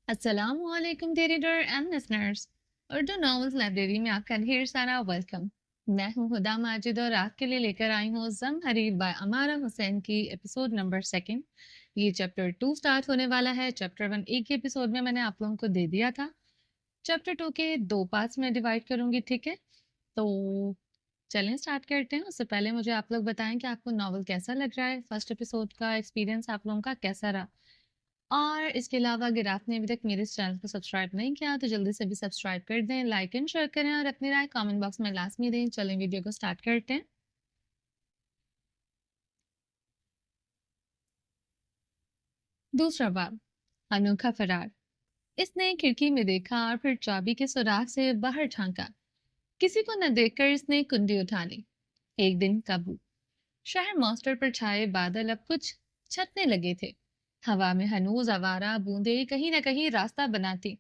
अस्सलाम वालेकुम reader and listeners. Urdu novels library में आपका ढेर सारा वेलकम। मैं हूं हुदा माजिद और आपके लिए लेकर आई हूं ज़म हरीर बाय अमारा हुसैन की एपिसोड नंबर सेकंड। ये चैप्टर 2 स्टार्ट होने वाला है। चैप्टर 1 एक ही एपिसोड में मैंने आप लोगों को दे दिया था। चैप्टर 2 के दो पार्ट्स में डिवाइड करूंगी, ठीक है? तो चलें स्टार्ट करते हैं। उससे पहले मुझे आप लोग बताएं कि आपको नॉवल कैसा लग रहा है, फर्स्ट एपिसोड का एक्सपीरियंस आप लोगों का कैसा रहा। और इसके अलावा अगर आपने अभी तक मेरे इस चैनल को सब्सक्राइब नहीं किया तो जल्दी से भी सब्सक्राइब कर दें, लाइक एंड शेयर करें और अपनी राय कमेंट बॉक्स में लाजमी दें। चलें वीडियो को स्टार्ट करते हैं। दूसरा बाब, अनोखा फरार। इसने खिड़की में देखा और फिर चाबी के सुराख से बाहर झांका। किसी को न देखकर इसने कुंडी उठा ली। एक दिन कबू शहर मास्टर पर छाए बादल अब कुछ छटने लगे थे। हवा में हनूज आवारा बूंदे कहीं न कहीं रास्ता बनाती,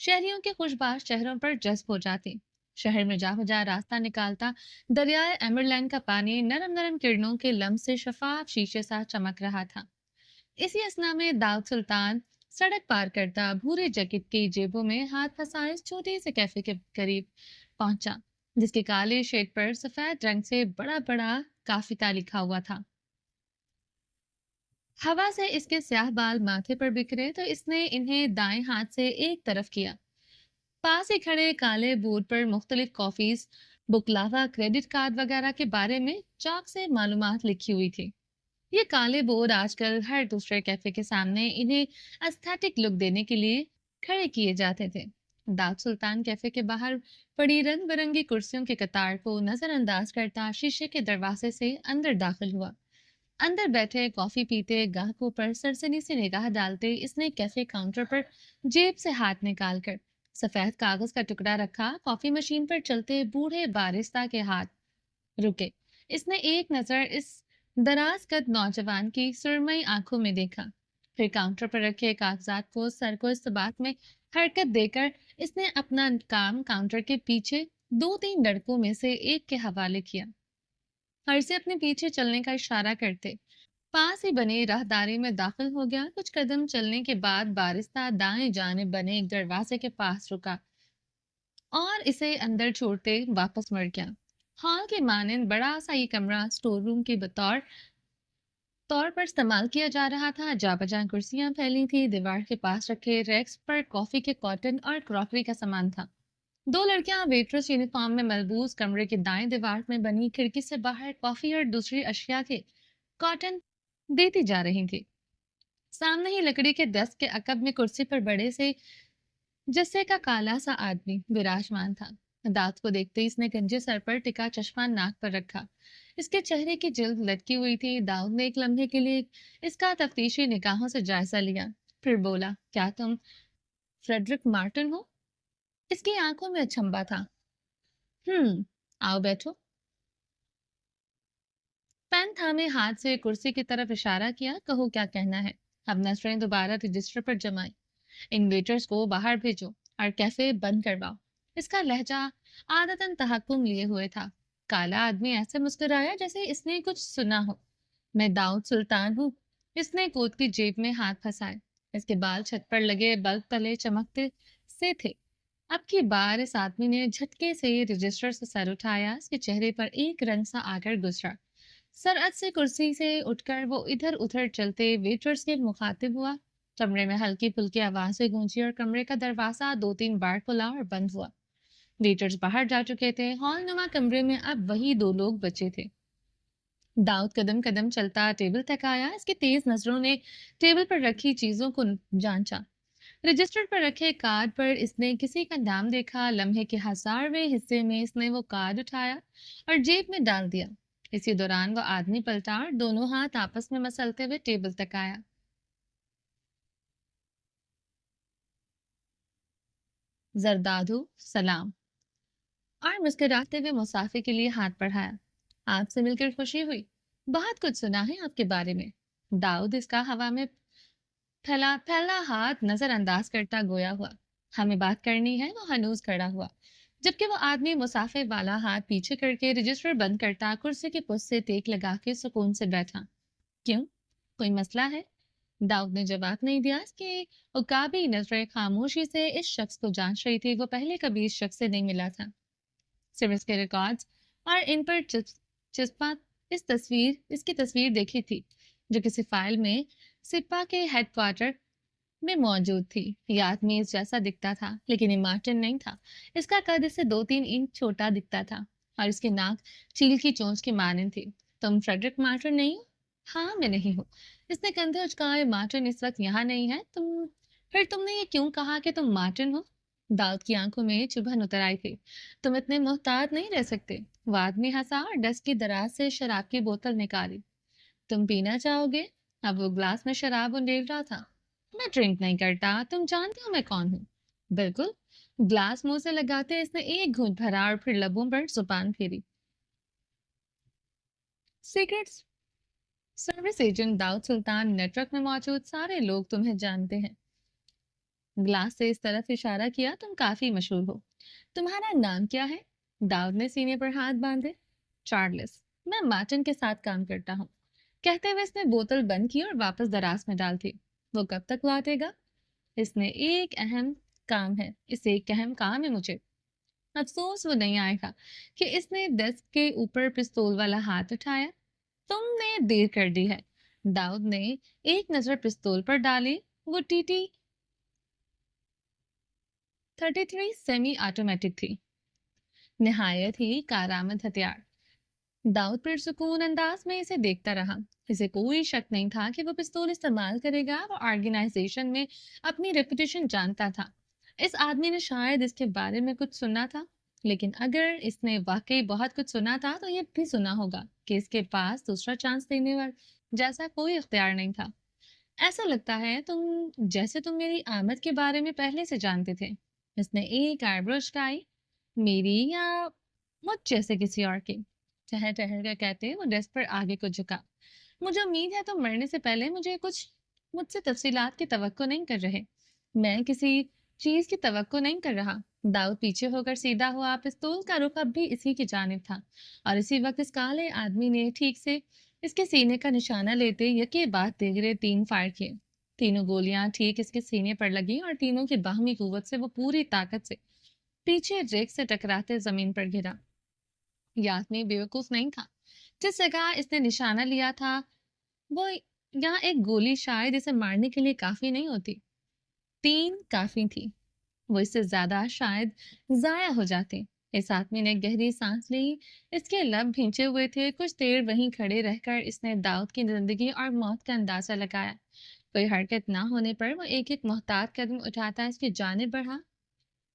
शहरियों के खुशबाश चेहरों पर जज्ब हो जाती। शहर में जा बजा रास्ता निकालता दरियाए एमरलैंड का पानी नरम नरम किरणों के लम्ब से शफाफ शीशे सा चमक रहा था। इसी असना में दाऊद सुल्तान सड़क पार करता भूरे जैकेट की जेबों में हाथ फंसाए छोटे से कैफे के करीब पहुंचा, जिसके काले शेड पर सफेद रंग से बड़ा बड़ा काफिता लिखा हुआ था। हवा से इसके स्याह बाल माथे पर बिखरे तो इसने इन्हें दाएं हाथ से एक तरफ किया। पास ही खड़े काले बोर्ड पर मुख्तलिफ कॉफीज, बुकलावा, क्रेडिट कार्ड वगैरह के बारे में चाक से मालूमात लिखी हुई थी। ये काले बोर्ड आजकल हर दूसरे कैफे के सामने इन्हें एस्थेटिक लुक देने के लिए खड़े किए जाते थे। दाऊद सुल्तान कैफे के बाहर पड़ी रंग बिरंगी कुर्सियों की कतार को नजरअंदाज करता शीशे के दरवाजे से अंदर दाखिल हुआ। अंदर बैठे कॉफी पीते ग्राहकों पर सरसरी से निगाह डालते इसने कैफे काउंटर पर जेब से हाथ निकालकर सफेद कागज का टुकड़ा रखा। कॉफी मशीन पर चलते बूढ़े बारिस्ता के हाथ रुके। इसने एक नजर इस दराज कद नौजवान की सुरमई आंखों में देखा, फिर काउंटर पर रखे कागजात को सर को इस बात में हरकत देकर इसने अपना काम काउंटर के पीछे दो तीन लड़कों में से एक के हवाले किया और इसे अपने पीछे चलने का इशारा करते पास ही बने राहदारी में दाखिल हो गया। कुछ कदम चलने के बाद बारिस्ता दाएं जाने बने एक दरवाजे के पास रुका और इसे अंदर छोड़ते वापस मुड़ गया। हॉल के मानंद बड़ा सा ये कमरा स्टोर रूम के बतौर तौर पर इस्तेमाल किया जा रहा था। जा बजा कुर्सियां फैली थी, दीवार के पास रखे रैक्स पर कॉफी के कॉटन और क्रॉकरी का सामान था। दो लड़कियां वेट्रेस यूनिफॉर्म में मलबूस कमरे के दाएं दीवार में बनी खिड़की से बाहर कॉफी और दूसरी अशिया के कॉटन देती जा रही थी। सामने ही लकड़ी के डेस्क के अकब में कुर्सी पर बड़े से जस्से का काला सा आदमी विराजमान था। दाऊद को देखते ही इसने गंजे सर पर टिका चश्मा नाक पर रखा। इसके चेहरे की जिल्द लटकी हुई थी। दाऊद ने एक लम्हे के लिए इसका तफ्तीशी निगाहों से जायजा लिया, फिर बोला, क्या तुम फ्रेडरिक मार्टिन हो? इसकी आंखों में अचंभा था। आओ बैठो। पेन थामे हाथ से कुर्सी की तरफ इशारा किया। कहो क्या कहना है? अब नजरें दोबारा रजिस्टर पर जमाई। इन वेटर्स को बाहर भेजो और कैफे बंद करवाओ। इसका लहजा आदतन तहक्कुम लिए हुए था। काला आदमी ऐसे मुस्कुराया जैसे इसने कुछ सुना हो। मैं दाऊद सुल्तान हूँ। इसने कोट की जेब में हाथ फंसाए। इसके बाल छत पर लगे बल्ब तले चमकते से थे। अब की बार इस आदमी ने झटके से रजिस्टर से सर उठाया। इसके चेहरे पर एक रंग सा आकर गुजरा। सरअत से कुर्सी से उठकर वो इधर उधर चलते वेटर्स के मुखातिब हुआ। कमरे में हल्की फुल्की आवाजें गूंजी और कमरे का दरवाजा दो तीन बार खुला और बंद हुआ। वेटर्स बाहर जा चुके थे। हॉल नुमा कमरे में अब वही दो लोग बचे थे। दाऊद कदम कदम चलता टेबल तक आया। इसकी तेज नजरों ने टेबल पर रखी चीजों को जांचा। रजिस्टर पर रखे कार्ड पर इसने किसी का नाम देखा। लम्हे के 1000वें हिस्से में इसने वो कार्ड उठाया और जेब में डाल दिया। इसी दौरान वो आदमी पलटा और दोनों हाथ आपस में मसलते हुए टेबल तक आया। जरदादू सलाम और मुस्कुराते हुए मुसाफिर के लिए हाथ बढ़ाया। आपसे मिलकर खुशी हुई। बहुत कुछ सुना है आपके बारे में। दाऊद इसका हवा में फैला फैला हाथ नजरअंदाज करता गोया हुआ। हमें बात करनी है। वो हनूज खड़ा हुआ, जबकि वो आदमी मुसाफिर वाला हाथ पीछे करके रजिस्टर बंद करता कुर्सी के पुश से टेक लगा के सुकून से बैठा। क्यों? कोई मसला है? दाऊद ने जवाब नहीं दिया कि उकाबी नजरें खामोशी से इस शख्स को जांच रही थी। वो पहले कभी इस शख्स से नहीं मिला था, सिर्फ इसके रिकॉर्ड्स और इन पर चिस्पा इसकी तस्वीर देखी थी, जो किसी फाइल में सिपा के हेडक्वार्टर में मौजूद थी। ये आदमी इस जैसा दिखता था, लेकिन ये मार्टिन नहीं था। इसका कद इससे 2-3 इंच छोटा दिखता था और इसकी नाक चील की चोंच की मानिंद थी। तुम फ्रेडरिक मार्टिन नहीं हो? हाँ, मैं नहीं हूँ। इसने कंधे उचकाए। मार्टिन इस वक्त यहाँ नहीं है। फिर तुमने ये क्यों कहा कि तुम मार्टिन हो? दाऊद की आंखों में चुभन उतर आई थी। तुम इतने मोहतात नहीं रह सकते। वो आदमी हंसा और डेस्क की दराज से शराब की बोतल निकाली। तुम पीना चाहोगे? अब वो ग्लास में शराब उंडेल रहा था। मैं ड्रिंक नहीं करता। तुम जानते हो मैं कौन हूँ? बिल्कुल। ग्लास मुंह से लगाते इसने एक घूंट भरा और फिर लबों पर जुबान फेरी। सीक्रेट सर्विस एजेंट दाऊद सुल्तान, नेटवर्क में मौजूद सारे लोग तुम्हें जानते हैं। ग्लास से इस तरफ इशारा किया। तुम काफी मशहूर हो। तुम्हारा नाम क्या है? दाऊद ने सीने पर हाथ बांधे। चार्ल्स। मैं मार्टिन के साथ काम करता हूँ। कहते हुए इसने बोतल बंद की और वापस दराज में डाल दी। वो कब तक लौटेगा? इसने एक अहम काम है इसे एक अहम काम है मुझे। अफसोस वो नहीं आएगा। कि इसने डेस्क के ऊपर पिस्तौल वाला हाथ उठाया। तुमने देर कर दी है। दाऊद ने एक नजर पिस्तौल पर डाली। वो टीटी 33 सेमी ऑटोमेटिक थी, निहायत ही कारआमद हथियार। दाऊद पुरसुकून अंदाज में इसे देखता रहा। इसे कोई शक नहीं था कि वो पिस्तौल इस्तेमाल करेगा। वो ऑर्गेनाइजेशन में अपनी रेपुटेशन जानता था। इस आदमी ने शायद इसके बारे में कुछ सुना था, लेकिन अगर इसने वाकई बहुत कुछ सुना था तो ये भी सुना होगा कि इसके पास दूसरा चांस देने वाला जैसा कोई इख्तियार नहीं था। ऐसा लगता है जैसे तुम मेरी आमद के बारे में पहले से जानते थे। इसने एक आईब्रो उचकाई। मेरी या मुझ जैसे किसी और की? ठहर ठहर कर कहते वो डेस्क पर आगे को झुका। मुझे उम्मीद है तुम मरने से पहले मुझसे तफसीलात की तवक्को नहीं कर रहे। मैं किसी चीज की तवक्को नहीं कर रहा। दाऊद पीछे होकर सीधा हुआ। पिस्तौल का रुख अब भी इसी की जानिब था और इसी वक्त इस काले आदमी ने ठीक से इसके सीने का निशाना लेते यके बाद तिगरे 3 फायर किए। तीनों गोलियां ठीक इसके सीने पर लगी और तीनों की बाहमी कुव्वत से वो पूरी ताकत से पीछे रेक से टकराते जमीन पर गिरा। ये आदमी बेवकूफ नहीं था। जिस जगह इसने निशाना लिया था वो यहाँ एक गोली शायद इसे मारने के लिए काफी नहीं होती। 3 काफी थी। वो इससे ज्यादा शायद जाया हो जाते। इस आदमी ने गहरी सांस ली। इसके लब भींचे हुए थे। कुछ देर वहीं खड़े रहकर इसने दाऊद की जिंदगी और मौत का अंदाजा लगाया। कोई हरकत ना होने पर वो एक एक मोहतात कदम उठाता इसकी जानिब बढ़ा।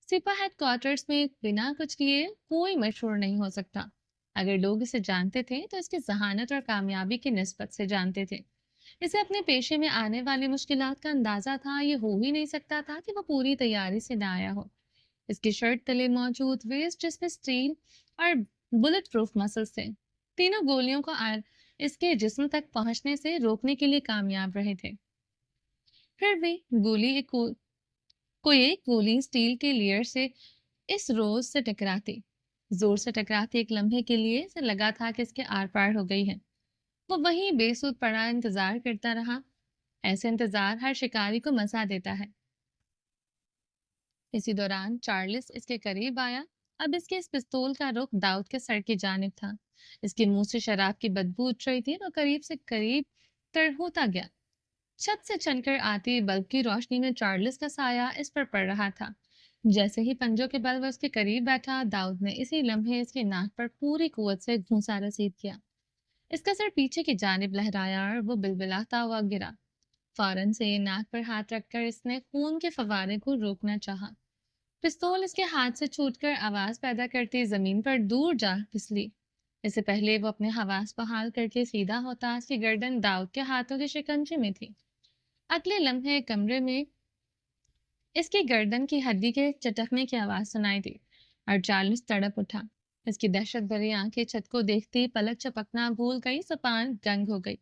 सिपा हेडक्वार्टर्स में बिना कुछ किए कोई मशहूर नहीं हो सकता। अगर लोग इसे जानते थे तो इसकी जहानत और कामयाबी की निस्बत से जानते थे। इसे अपने पेशे में आने वाली मुश्किलात का अंदाजा था। ये हो ही नहीं सकता था कि वो पूरी तैयारी से ना आया हो। इसकी शर्ट तले मौजूद वेस्ट जिसमें स्टील और बुलेट प्रूफ मसल्स थे, तीनों गोलियों को इसके जिस्म तक पहुंचने से रोकने के लिए कामयाब रहे थे। फिर भी गोली एक कोई एक गोली स्टील के लेयर से इस रोज से टकराती, जोर से टकराती एक लम्हे के लिए इसे लगा था कि इसके आर पार हो गई है। वो वहीं बेसुध पड़ा इंतजार करता रहा। ऐसे इंतजार हर शिकारी को मजा देता है। इसी दौरान चार्ल्स इसके करीब आया। अब इसके इस पिस्तौल का रुख दाऊद के सर की जानिब था। इसके मुंह से शराब की बदबू उठ रही थी। वो करीब से करीब तर होता गया। छत से छनकर आती बल्ब की रोशनी में चार्ल्स का साया इस पर पड़ रहा था। जैसे ही पंजों के बल वह उसके करीब बैठा, दाऊद ने इसी लम्हे इसकी नाक पर पूरी कुव्वत से घूंसा रसीद किया। इसका सर पीछे की जानिब लहराया और वो बिलबिलाता हुआ गिरा। फौरन से नाक पर हाथ रखकर इसने खून के फवारे को रोकना चाहा। पिस्तौल इसके हाथ से छूटकर आवाज पैदा करती जमीन पर दूर जा फिसली। इससे पहले वो अपने हवास बहाल करके सीधा होता, इसकी गर्दन दाऊद के हाथों के शिकंजे में थी। अगले लम्हे कमरे में इसकी गर्दन की हड्डी के चटकने की आवाज सुनाई दी और चार्ल्स तड़प उठा। इसकी दहशत भरी आंखें छत को देखती पलक चपकना भूल गई, जबान गंग हो गई।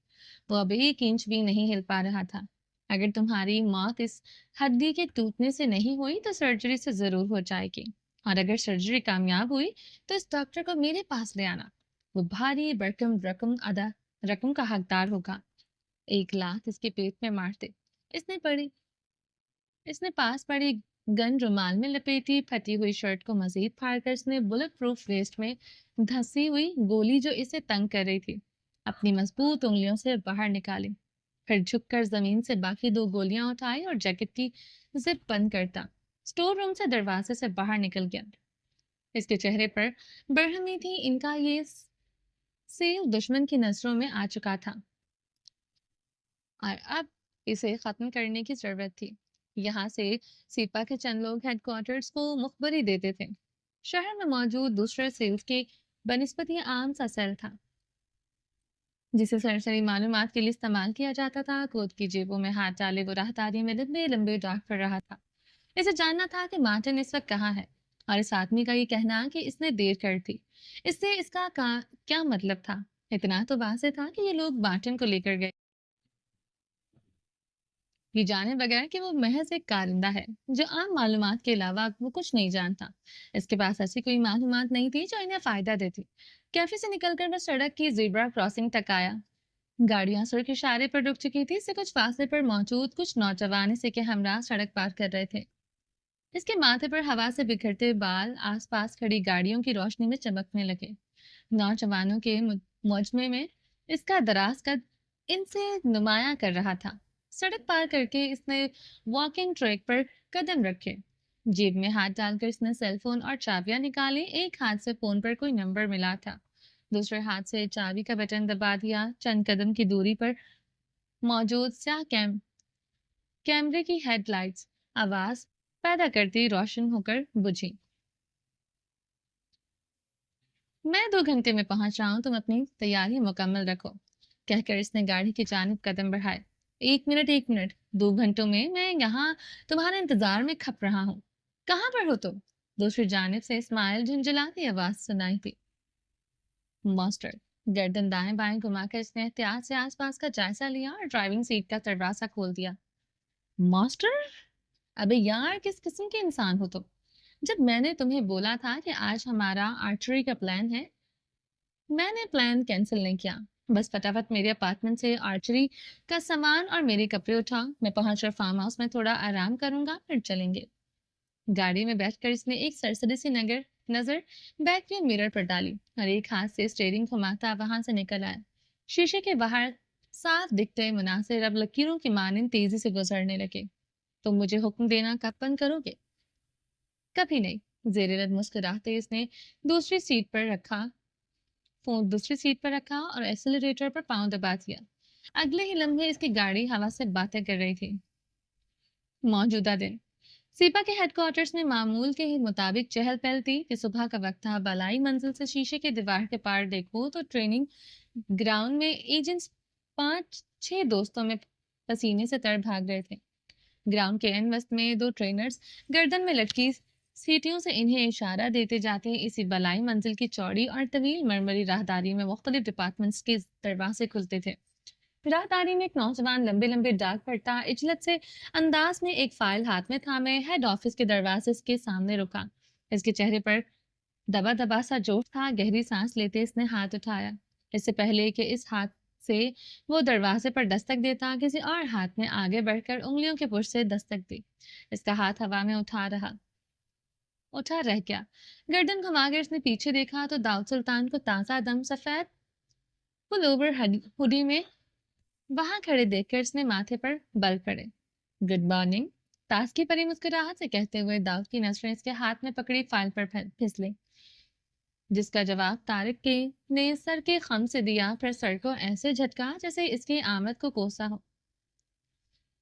वो अब 1 इंच भी नहीं हिल पा रहा था। अगर तुम्हारी मौत इस हड्डी के टूटने से नहीं हुई तो सर्जरी से जरूर हो जाएगी, और अगर सर्जरी कामयाब हुई तो इस डॉक्टर को मेरे पास ले आना। वो भारी भरकम रकम का हकदार होगा। एक लात इसके पेट में मारते इसने पड़ी इसने पास पड़ी गन रुमाल में लपेटी, फटी हुई शर्ट को मजीद फाड़कर इसने बुलेट प्रूफ वेस्ट में धंसी हुई गोली जो इसे तंग कर रही थी अपनी मजबूत उंगलियों से बाहर निकाली। फिर झुककर जमीन से बाकी दो गोलियां उठाई और जैकेट की जिप बंद करता स्टोर रूम से दरवाजे से बाहर निकल गया। इसके चेहरे पर बरहमी थी, इनका ये सेल दुश्मन की नजरों में आ चुका था और अब इसे खत्म करने की जरूरत थी। यहाँ से सीपा के चंद लोग हेडक्वार्टर्स को मुखबरी देते थे। शहर में मौजूद दूसरे सेल्स के बनिस्पति आम सा सेल था जिसे सरसरी मालूमात के लिए इस्तेमाल किया जाता था। कोट की जेबों में हाथ डाले वो राहदारी में लंबे लंबे डाक कर रहा था। इसे जानना था कि मार्टिन इस वक्त कहाँ है और इस आदमी का ये कहना कि इसने देर कर दी, इससे इसका क्या मतलब था। इतना तो वाज़ेह था कि ये लोग मार्टिन को लेकर गए, ये जाने बगैर कि वो महज एक कारिंदा है जो आम मालूमात के अलावा वो कुछ नहीं जानता। इसके पास ऐसी कोई मालूमात नहीं थी जो इन्हें फायदा देती। कैफे से निकलकर वह सड़क की ज़ेब्रा क्रॉसिंग तक आया। गाड़ियां सड़क इशारे पर रुक चुकी थी। इससे कुछ फासले पर मौजूद कुछ नौजवान इसी के हमरा सड़क पार कर रहे थे। इसके माथे पर हवा से बिखरते बाल आसपास खड़ी गाड़ियों की रोशनी में चमकने लगे। नौजवानों के मुजमे में इसका दराज कद इनसे नुमाया कर रहा था। सड़क पार करके इसने वॉकिंग ट्रैक पर कदम रखे। जेब में हाथ डालकर इसने सेल फोन और चाबियां निकाली। एक हाथ से फोन पर कोई नंबर मिला था, दूसरे हाथ से चाबी का बटन दबा दिया। चंद कदम की दूरी पर मौजूद स्याह कैमरे की हेडलाइट्स आवाज पैदा करती रोशन होकर बुझी। मैं 2 घंटे में पहुंच रहा हूँ, तुम अपनी तैयारी मुकम्मल रखो, कहकर इसने गाड़ी की जानिब कदम बढ़ाए। 1 मिनट 1 मिनट, 2 घंटों में मैं यहाँ तुम्हारे इंतजार में खप रहा हूँ। कहाँ पर हो तुम? दूसरी जानिब से इस्माइल झुंझुलाती आवाज सुनाई थी। मास्टर। गर्दन दाएं बाएं घुमाकर इसने एहतियात से आसपास का जायजा लिया और ड्राइविंग सीट का दरवाजा खोल दिया। मास्टर? अबे यार, किस किस्म के इंसान हो तुम? जब मैंने तुम्हें बोला था कि आज हमारा आर्चरी का प्लान है, मैंने प्लान कैंसिल नहीं किया। बस फटाफट मेरे अपार्टमेंट से आर्चरी का सामान और मेरे कपड़े उठा। मैं पहुंचकर फार्म हाउस में थोड़ा आराम करूंगा, फिर चलेंगे। गाड़ी में बैठकर इसने एक सरसरी सी नजर बैक व्यू मिरर पर डाली और एक हाथ से स्टीयरिंग घुमाता वहां से निकल आया। शीशे के बाहर साफ दिखते मुनासिर अब लकीरों की मानिंद तेजी से गुजरने लगे। तुम मुझे हुक्म देना कब बंद करोगे? कभी नहीं। जेरेरत मुस्कुराते इसने दूसरी सीट पर रखा फोन दूसरी सीट पर रखा और एक्सीलरेटर पर पांव दबा दिया। अगले ही लम्हे इसकी गाड़ी हवा से बातें कर रही थी। मौजूदा दिन सीपा के हेडक्वार्टर्स में मामूल के ही मुताबिक चहल पहल थी कि सुबह का वक्त था। बलाई मंजिल से शीशे के दीवार के पार देखो तो ट्रेनिंग ग्राउंड में एजेंट्स 5-6 दोस्तों में पसीने से तर भाग रहे थे। ग्राउंड के एंड वस्त में 2 ट्रेनर्स गर्दन में लटकी सीटियों से इन्हें इशारा देते जाते। इसी बलाई मंजिल की चौड़ी और तवील मरमरी राहदारी में मुख्तलिफ डिपार्टमेंट्स के दरवाजे खुलते थे। राहदारी में एक नौजवान लंबे लंबे डाक पड़ता इजलत से अंदाज में एक फाइल हाथ में थामे हेड ऑफिस के दरवाजे के सामने रुका। इसके चेहरे पर दबा दबा सा जोश था। गहरी सांस लेते इसने हाथ उठाया। इससे पहले कि इस हाथ से वो दरवाजे पर दस्तक देता, किसी और हाथ ने आगे बढ़कर उंगलियों के पुश से दस्तक दी। इसका हाथ हवा में उठा रह गया। गर्दन घुमाकर इसने पीछे देखा तो दाऊद सुल्तान को ताजा दम सफेद पुलोवर हुडी में वहां खड़े देखकर इसने माथे पर बल पड़े। गुड मॉर्निंग, ताजगी भरी मुस्कुराहट से कहते हुए दाऊद की नजरें इसके हाथ में पकड़ी फाइल पर फिसली, जिसका जवाब तारिक के ने सर के खम से दिया। फिर सर को ऐसे झटका जैसे इसकी आमद को कोसा हो।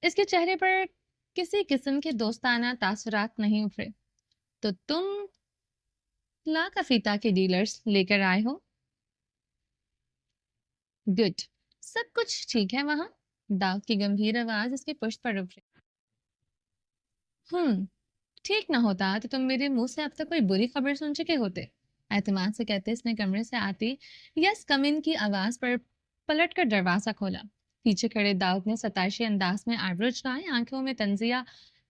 इसके चेहरे पर किसी किस्म के दोस्ताना तासुरात नहीं उभरे। तो तुम ला का फीता के डीलर्स लेकर आए हो? गुड, सब कुछ ठीक है वहां? दाऊद की गंभीर आवाज इसके पुष्ट पर उभरी। ठीक ना होता तो तुम मेरे मुंह से अब तक कोई बुरी खबर सुन चुके होते, एतमाद से कहते इसने कमरे से आती यस कम इन की आवाज पर पलट कर दरवाजा खोला। पीछे खड़े दाऊद ने सताइशी अंदाज में आईब्रो चढ़ाए, आंखों में तंजिया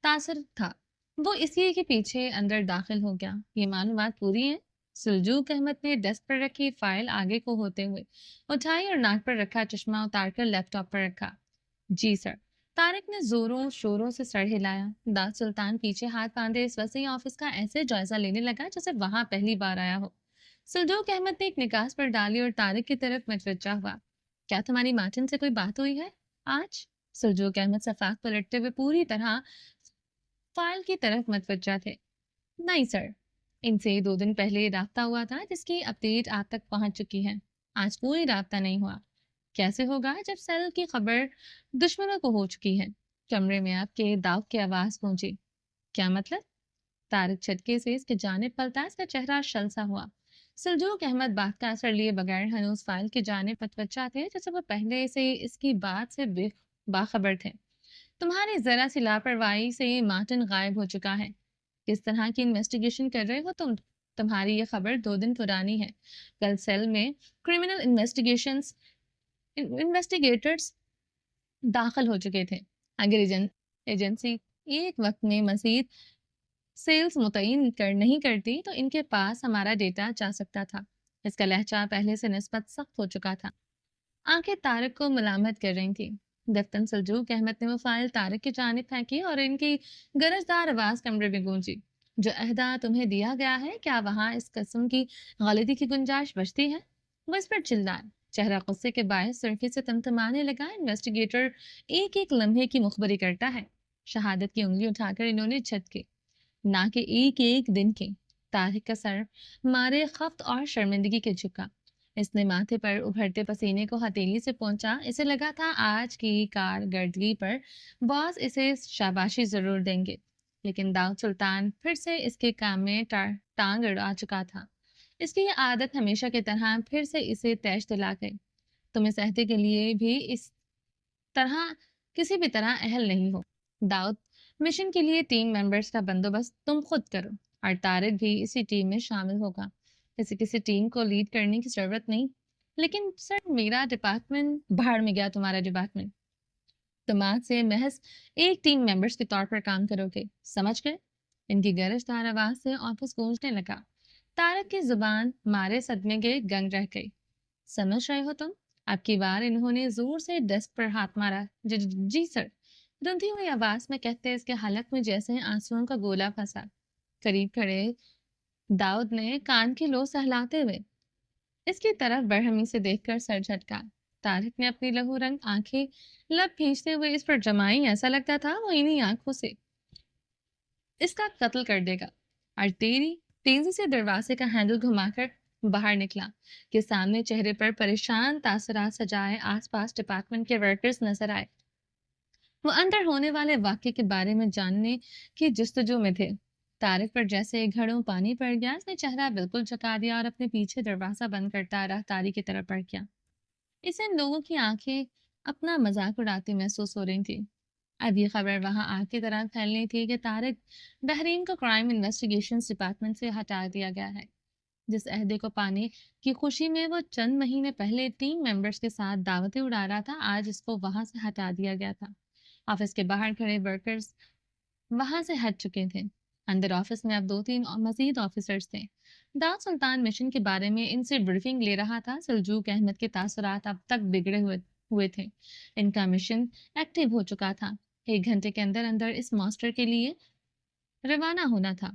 तासर था। वो इसी के पीछे अंदर दाखिल हो गया। ये मालूमात पूरी है? सुलझूक अहमद ने डेस्क पर रखी फाइल आगे को होते हुए उठाई और नाक पर रखा चश्मा उतारकर लैपटॉप पर रखा। جی سر۔ طارق نے زوروں شوروں سے سر ہلایا۔ داؤد سلطان پیچھے ہاتھ باندھے اس وسیع آفس کا ایسے جائزہ لینے لگا جیسے وہاں پہلی بار آیا ہو۔ سلجوق احمد نے ایک نگاہ پر ڈالی اور طارق کی طرف متوجہ ہوا۔ کیا تمہاری مارٹن سے کوئی بات ہوئی ہے آج؟ سلجوق احمد صفاق پلٹتے ہوئے پوری طرح فائل کی طرف متوجہ تھے۔ نہیں سر، ان سے 2 دن پہلے رابطہ ہوا تھا جس کی اپڈیٹ آپ تک پہنچ چکی ہے۔ آج کوئی رابطہ نہیں ہوا۔ کیسے ہوگا جب سیل کی خبر دشمنوں کو ہو چکی ہے؟ کمرے میں آپ کے داؤ کی آواز پہنچی۔ کیا مطلب؟ طارق چھٹکے سے اس کے جانب پلٹا، اس کا چہرہ شلسا ہوا۔ سلجوق احمد بات کا اثر لیے بغیر ہنوز فائل کی جانب متوجہ تھے جیسے وہ پہلے سے اس کی بات سے باخبر تھے۔ تمہاری ذرا سی لاپرواہی سے مارٹن غائب ہو چکا ہے۔ کس طرح کی انویسٹیگیشن کر رہے ہو تم؟ تمہاری یہ خبر 2 دن پرانی ہے۔ کل سیل میں کرمنل انویسٹیگیٹرز داخل ہو چکے تھے۔ اگر ایجنسی ایک وقت میں مزید سیلز متعین نہیں کرتی تو ان کے پاس ہمارا ڈیٹا جا سکتا تھا۔ اس کا لہجہ پہلے سے نسبت سخت ہو چکا تھا۔ آنکھیں طارق کو ملامت کر رہی تھیں۔ دفتن سلجوق احمد نے وہ فائل طارق کی جانب پھینکی اور ان کی گرجدار آواز کمرے میں گونجی۔ جو عہدہ تمہیں دیا گیا ہے، کیا وہاں اس قسم کی غلطی کی گنجائش بچتی ہے؟ وہ اس پر چلائے۔ چہرہ غصے کے باعث سرخی سے تمتمانے لگا۔ انویسٹیگیٹر ایک ایک لمحے کی مخبری کرتا ہے۔ شہادت کی انگلی اٹھا کر انہوں نے جھٹکے، نہ کہ ایک ایک دن کے۔ طارق کا سر مارے خفت اور شرمندگی کے جھکا۔ اس نے ماتھے پر ابھرتے پسینے کو ہتھیلی سے پہنچا۔ اسے لگا تھا آج کی کارکردگی پر باس اسے شاباشی ضرور دیں گے، لیکن داؤد سلطان پھر سے اس کے کام میں ٹانگ اڑا چکا تھا۔ اس کی یہ عادت ہمیشہ کی طرح پھر سے اسے تیش دلا گئی۔ تم اس عہدے کے لیے بھی اس طرح کسی بھی طرح اہل نہیں ہو داؤد۔ مشن کے لیے ٹیم ممبرز کا بندوبست تم خود کرو اور طارق بھی اسی ٹیم میں شامل ہوگا۔ کسی ٹیم کو لیڈ کرنے کی ضرورت نہیں۔ لیکن سر، میرا ڈپارٹمنٹ بھاڑ میں گیا تمہارا ڈپارٹمنٹ۔ تم آج سے محض ایک ٹیم ممبرز کے طور پر کام کرو گے، سمجھ گئے؟ ان کی گرجدار آواز سے آفس گونجنے لگا۔ طارق کی زبان مارے صدمے کے گنگ رہ گئی۔ سمجھ رہے ہو تم؟ اب کی بار انہوں نے زور سے ڈیسک پر ہاتھ مارا۔ جی سر، رندھی ہوئی آواز میں کہتے اس کے حلق میں جیسے آنسوؤں کا گولا پھنسا۔ قریب کھڑے داؤد نے کان کی لو سہلاتے ہوئے اس کی طرف برہمی سے دیکھ کر سر جھٹکا۔ طارق نے اپنی لہو رنگ آنکھیں لب کھینچتے ہوئے اس پر جمائی۔ ایسا لگتا تھا وہ انہی آنکھوں سے اس کا قتل کر دے گا۔ اور تیزی سے دروازے کا ہینڈل گھما کر باہر نکلا کہ سامنے چہرے پر پریشان تاثرات سجائے آس پاس ڈپارٹمنٹ کے ورکرز نظر آئے۔ وہ اندر ہونے والے واقعے کے بارے میں جاننے کی جستجو میں تھے۔ طارق پر جیسے گھڑوں پانی پڑ گیا۔ اس نے چہرہ بالکل جھکا دیا اور اپنے پیچھے دروازہ بند کرتا راہداری کی طرف بڑھ گیا۔ اسے ان لوگوں کی آنکھیں اپنا مذاق اڑاتی محسوس ہو رہی تھی۔ اب یہ خبر وہاں آگ کی طرح پھیلنی تھی کہ طارق بحرین کو کرائم انویسٹیگیشن ڈپارٹمنٹ سے ہٹا دیا گیا ہے۔ جس عہدے کو پانے کی خوشی میں وہ چند مہینے پہلے ٹیم ممبرز کے ساتھ دعوتیں اڑا رہا تھا، آج اس کو وہاں سے ہٹا دیا گیا تھا۔ آفس کے باہر کھڑے ورکرز وہاں سے ہٹ چکے تھے۔ اندر آفس میں اب 2-3 مزید آفیسرز تھے۔ داؤد سلطان مشن کے بارے میں ان سے بریفنگ لے رہا تھا۔ سلجوق احمد کے تاثرات اب تک بگڑے ہوئے تھے۔ ان کا مشن ایکٹیو ہو چکا تھا۔ 1 گھنٹے کے اندر اندر اس ماسٹر کے لیے روانہ ہونا تھا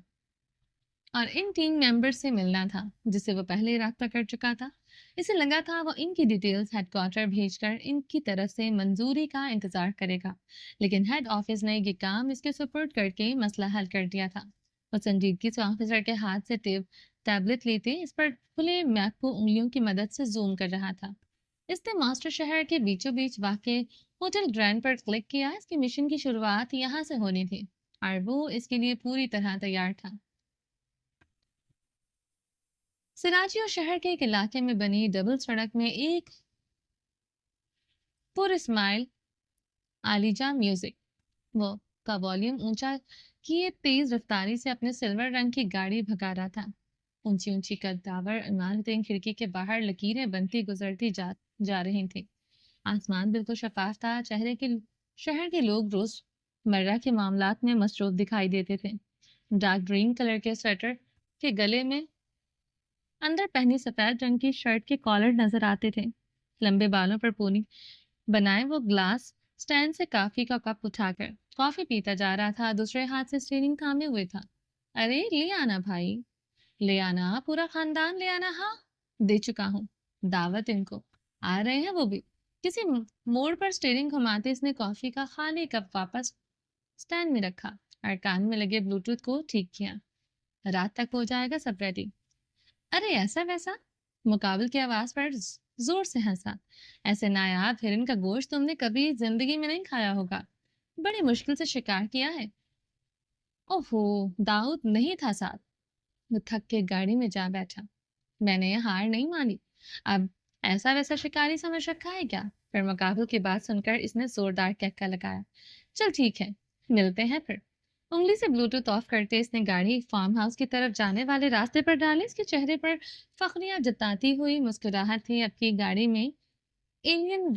اور ان ٹیم ممبر سے ملنا تھا جس سے وہ پہلے رابطہ کر چکا تھا۔ اسے لگا تھا وہ ان کی ڈیٹیلز ہیڈ کوارٹر بھیج کر ان کی طرف سے منظوری کا انتظار کرے گا، لیکن ہیڈ آفس نے یہ کام اس کے سپرد کر کے مسئلہ حل کر دیا تھا۔ وہ سنجیدگی سے آفیسر کے ہاتھ سے ٹیبلٹ لیتے اس پر کھلے میپ کو انگلیوں کی مدد سے زوم کر رہا تھا۔ اس نے ماسٹر شہر کے بیچوں بیچ واقع ہوٹل گرینڈ پر کلک کیا۔ اس کی مشن کی شروعات یہاں سے ہونی تھی اور وہ اس کے لیے پوری طرح تیار تھا۔ سراجیو شہر کے ایک علاقے میں بنی ڈبل سڑک میں ایک پر اسمائل عالیجاں میوزک وہ کا والیوم اونچا کیے تیز رفتاری سے اپنے سلور رنگ کی گاڑی بھگا رہا تھا۔ اونچی اونچی قدداور عمارتیں کھڑکی کے باہر لکیریں بنتی گزرتی جا رہی تھیں۔ آسمان بالکل شفاف تھا۔ شہر کے لوگ روز مرہ کے معاملات میں مصروف دکھائی دیتے تھے۔ ڈارک گرین کلر کے سویٹر کے گلے میں اندر پہنی سفید رنگ کی شرٹ کے کالر نظر آتے تھے۔ لمبے بالوں پر پونی بنائے وہ گلاس स्टैंड से कॉफी का कप उठाकर कॉफी पीता जा रहा था, दूसरे हाथ से स्टीयरिंग थामे हुए था। अरे ले आना भाई, ले आना, पूरा खानदान ले आना। हाँ, दे चुका हूँ दावत इनको, आ रहे हैं वो भी। किसी मोड़ पर स्टीयरिंग घुमाते इसने कॉफी का खाली कप वापस स्टैंड में रखा और कान में लगे ब्लूटूथ को ठीक किया। रात तक हो जाएगा सब रेडी। अरे ऐसा वैसा, मुकाबल की आवाज पर जोर से हंसा। ऐसे नायाब हिरन का गोश्त तुमने कभी जिंदगी में नहीं खाया होगा, बड़ी मुश्किल से शिकार किया है। ओहो, दाऊद नहीं था साथ। वो थक के गाड़ी में जा बैठा। मैंने ये हार नहीं मानी। अब ऐसा वैसा शिकारी समझ रखा है क्या? फिर मुकाबल की बात सुनकर इसने जोरदार कैक्का लगाया। चल ठीक है, मिलते हैं फिर। उंगली से ब्लूटूथ ऑफ करते इसने गाड़ी फार्म हाउस की तरफ जाने वाले रास्ते पर डाली। इसके चेहरे पर फखरियां जताती हुई मुस्कुराहट थी। अब की गाड़ी में एलियन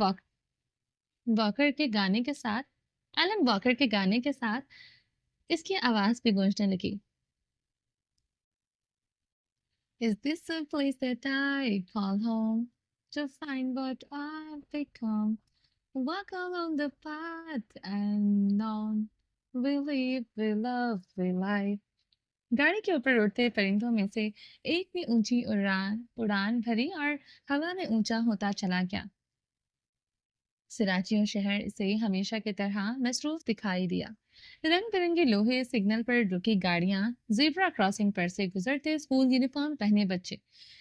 वॉकर के गाने के साथ एलन वॉकर के गाने के साथ इसकी आवाज भी गूंजने लगी। Is this a place that I call home to find what I've become? Walk along the path and on. We live, we love, we life. गाड़ी के ऊपर उड़ते परिंदों में से एक ने ऊंची उड़ान उड़ान भरी और हवा में ऊंचा होता चला गया। सिराचियों शहर से हमेशा की तरह मसरूफ दिखाई दिया। रंग बिरंगे लोहे सिग्नल पर रुकी गाड़ियां, जेब्रा क्रॉसिंग पर से गुजरते स्कूल यूनिफॉर्म पहने बच्चे,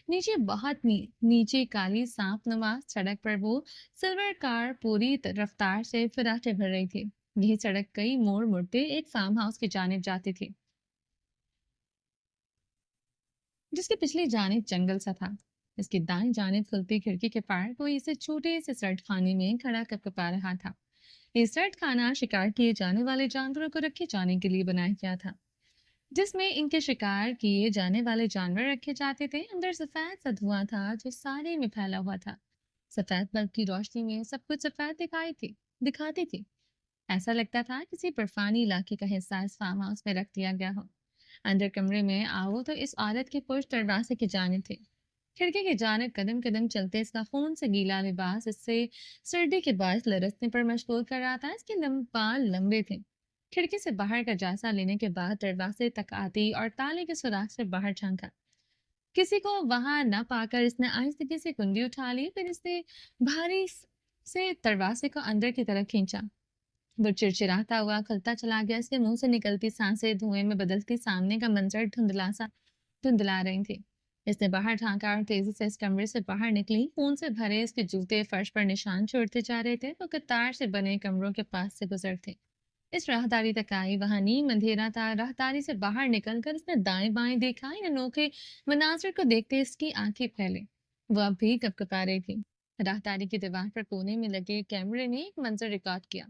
नीचे बहुत नीचे काली सांप नुमा सड़क पर वो सिल्वर कार पूरी रफ्तार से फराटे भर रही थी। यही सड़क कई मोड़ मुड़ते एक फार्म हाउस की जानिब जाती थी, जिसके पिछली जानिब जंगल सा था। इसकी दाएं जानिब खुलती खिड़की के पार कोई इसे छोटे से सर्द खाने में खड़ा कपकपा रहा था। ये सर्द खाना शिकार किए जाने वाले जानवरों को रखे जाने के लिए बनाया गया था, जिसमें इनके शिकार किए जाने वाले जानवर रखे जाते थे। अंदर सफेद सा धुआं था जो सारे में फैला हुआ था। सफेद बल्ब की रोशनी में सब कुछ सफेद दिखाती थी। ऐसा लगता था किसी बर्फानी इलाके का हिस्सा इस फार्म हाउस में रख दिया गया हो। अंदर कमरे में आओ तो इस औरत के पुरुष दरवाजे की जानिब थे। खिड़की की जानिब कदम कदम चलते इसका खून से गीला लिबास इससे सर्दी के बायस लरसने पर मजबूर कर रहा था। इसके बाल लंबे थे। खिड़की से बाहर का जायजा लेने के बाद दरवाजे तक आती और ताले के सुराख से बाहर झांका। किसी को वहां न पाकर इसने आहिस्ते से कुंडी उठा ली। फिर इसने भारी से दरवाजे को अंदर की तरफ खींचा। वो चिड़चिड़ाता हुआ खुलता चला गया। इसके मुंह से निकलती सांसें धुएं में बदलती सामने का मंजर धुंधला रही थी। इसने बाहर झांका और तेजी से इस कमरे से बाहर निकली। खून से भरे इसके जूते फर्श पर निशान छोड़ते जा रहे थे। वो कतार से बने कमरों के पास से गुजरते इस राहदारी तक आई। वहां नीम अंधेरा था। राहदारी से बाहर निकलकर इसने दाएं बाएं देखा। इन अनोखे मनाजिर को देखते इसकी आंखें फैले। वो अब भी कपकपा रही थी। राहदारी की दीवार पर कोने में लगे कैमरे ने एक मंजर रिकॉर्ड किया,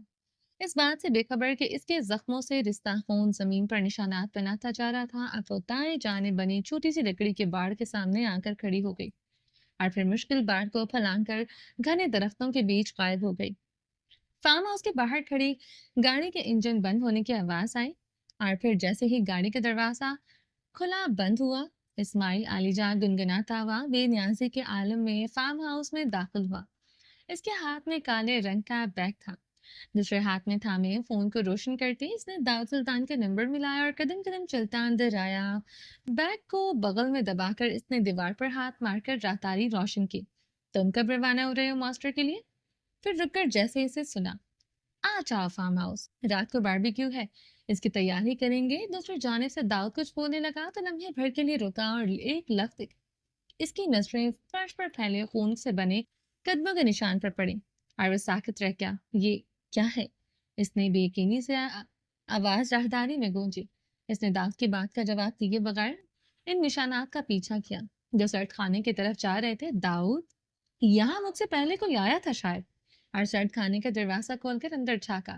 इस बात से बेखबर कि इसके जख्मों से रिश्ता खून जमीन पर निशानात बनाता जा रहा था। अब वो दाएं जाने बनी छोटी सी लकड़ी के बाड़ के सामने आकर खड़ी हो गई और फिर मुश्किल बाड़ को फलांग कर घने दरख्तों के बीच गायब हो गई। फार्म हाउस के बाहर खड़ी गाड़ी के इंजन बंद होने की आवाज आई और फिर जैसे ही गाड़ी का दरवाजा खुला बंद हुआ, इस्माइल आलीजा गुनगुनाता हुआ बेनियाजी के आलम में फार्म हाउस में दाखिल हुआ। इसके हाथ में काले रंग का बैग था। दूसरे हाथ में थामे फोन को रोशन करते इसने दाऊद सुल्तान का नंबर मिलाया और कदम कदम चलता अंदर आया। बैग को बगल में दबाकर इसने दीवार पर हाथ मारकर रातारी रोशन की। तुम कब रवाना हो रहे हो मास्टर के लिए? फिर रुककर जैसे इसे सुना, आ जाओ फार्म हाउस, रात को बारबेक्यू है, इसकी तैयारी करेंगे। दूसरे जाने से दाऊद कुछ बोलने लगा तो लम्हे भर के लिए रुका और एक लफ्ज इसकी नजरें फर्श पर फैले खून से बने कदमों के निशान पर पड़ी और वो साकित रह गया। ये क्या है? इसने बेयकीनी से आवाज राहदारी में गूंजी। इसने दाऊद की बात का जवाब दिए बगैर इन निशानात का पीछा किया जो सर्द खाने की तरफ जा रहे थे। दाऊद, यहाँ मुझसे पहले कोई आया था शायद। और सर्द खाने का दरवाजा खोलकर अंदर झांका।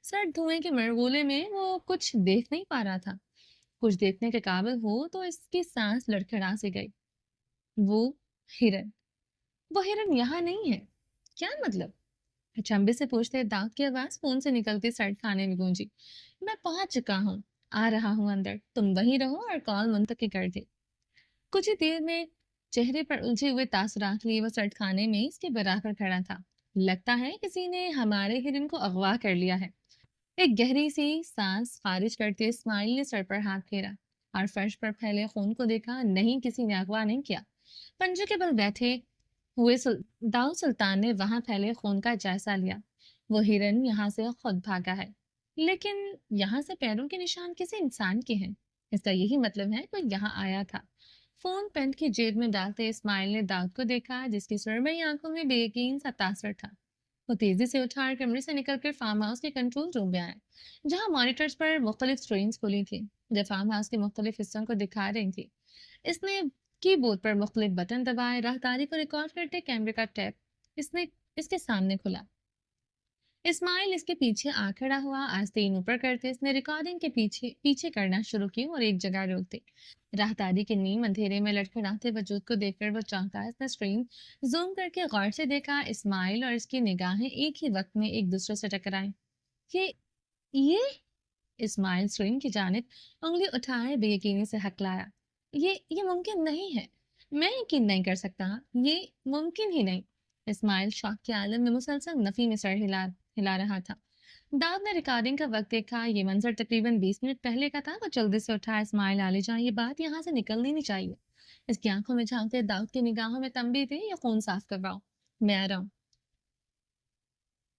सर्द धुएं के मरगोले में वो कुछ देख नहीं पा रहा था। कुछ देखने के काबिल हो तो इसकी सांस लड़खड़ा सी गई। वो हिरन वो हिरन यहाँ नहीं है। क्या मतलब? अचंभे से पूछते दाऊद की आवाज फोन से निकलती सर्द खाने में गूंजी। मैं पहुंच चुका हूँ, आ रहा हूँ अंदर, तुम वहीं रहो और कॉल मुंतकी कर दे। कुछ ही देर में चेहरे पर उलझे हुए तासुरात लिए वो सर्द खाने में इसके बराबर खड़ा था। لگتا ہے کسی نے ہمارے ہرن کو اغوا کر لیا ہے۔ ایک گہری سی سانس خارج کرتے اسماعیل نے سر پر ہاتھ پھیرا اور فرش پر پھیلے خون کو دیکھا۔ نہیں، کسی نے اغوا نہیں کیا۔ پنجے کے بل بیٹھے ہوئے داؤد سلطان نے وہاں پھیلے خون کا جائزہ لیا۔ وہ ہرن یہاں سے خود بھاگا ہے، لیکن یہاں سے پیروں کے نشان کسی انسان کے ہیں۔ اس کا یہی مطلب ہے کوئی یہاں آیا تھا۔ فون پینٹ کی جیب میں ڈالتے اسماعیل نے داؤد کو دیکھا، جس کی سرمئی آنکھوں میں بے یقین سا تاثر تھا۔ وہ تیزی سے اٹھا اور کمرے سے نکل کر فارم ہاؤس کے کنٹرول روم میں آیا، جہاں مانیٹرز پر مختلف اسکرینز کھلی تھیں جو فارم ہاؤس کے مختلف حصوں کو دکھا رہی تھی۔ اس نے کی بورڈ پر مختلف بٹن دبائے۔ راہداری کو ریکارڈ کرتے کیمرے کا ٹیپ اس کے سامنے کھلا۔ اسماعیل اس کے پیچھے آ کھڑا ہوا۔ آستین اوپر کرتے اس نے ریکارڈنگ کے پیچھے کرنا شروع کی اور ایک جگہ روک دی۔ راہداری کے نیم اندھیرے میں لٹکھڑاتے وجود کو دیکھ کر وہ چونکا۔ اس نے اسکرین زوم کر کے غور سے دیکھا۔ اسماعیل اور اس کی نگاہیں ایک ہی وقت میں ایک دوسرے سے ٹکرائیں۔ یہ اسماعیل اسکرین کی جانب انگلی اٹھائے بے یقینی سے ہکلایا۔ یہ ممکن نہیں ہے، میں یقین نہیں کر سکتا، یہ ممکن ہی نہیں۔ اسماعیل شوق کے عالم میں مسلسل نفی میں سر ہلا رہا تھا۔ داؤد نے ریکارڈنگ کا وقت دیکھا۔ یہ منظر تقریباً 20 منٹ پہلے کا تھا۔ وہ جلدی سے اٹھا۔ اسماعیل عالی جان، یہ بات یہاں سے نکلنی نہیں چاہیے۔ اس کی آنکھوں میں جھانکتے داؤد کی نگاہوں میں تنبیہ تھی۔ یہ خون صاف کرواؤ، میں آ رہا ہوں۔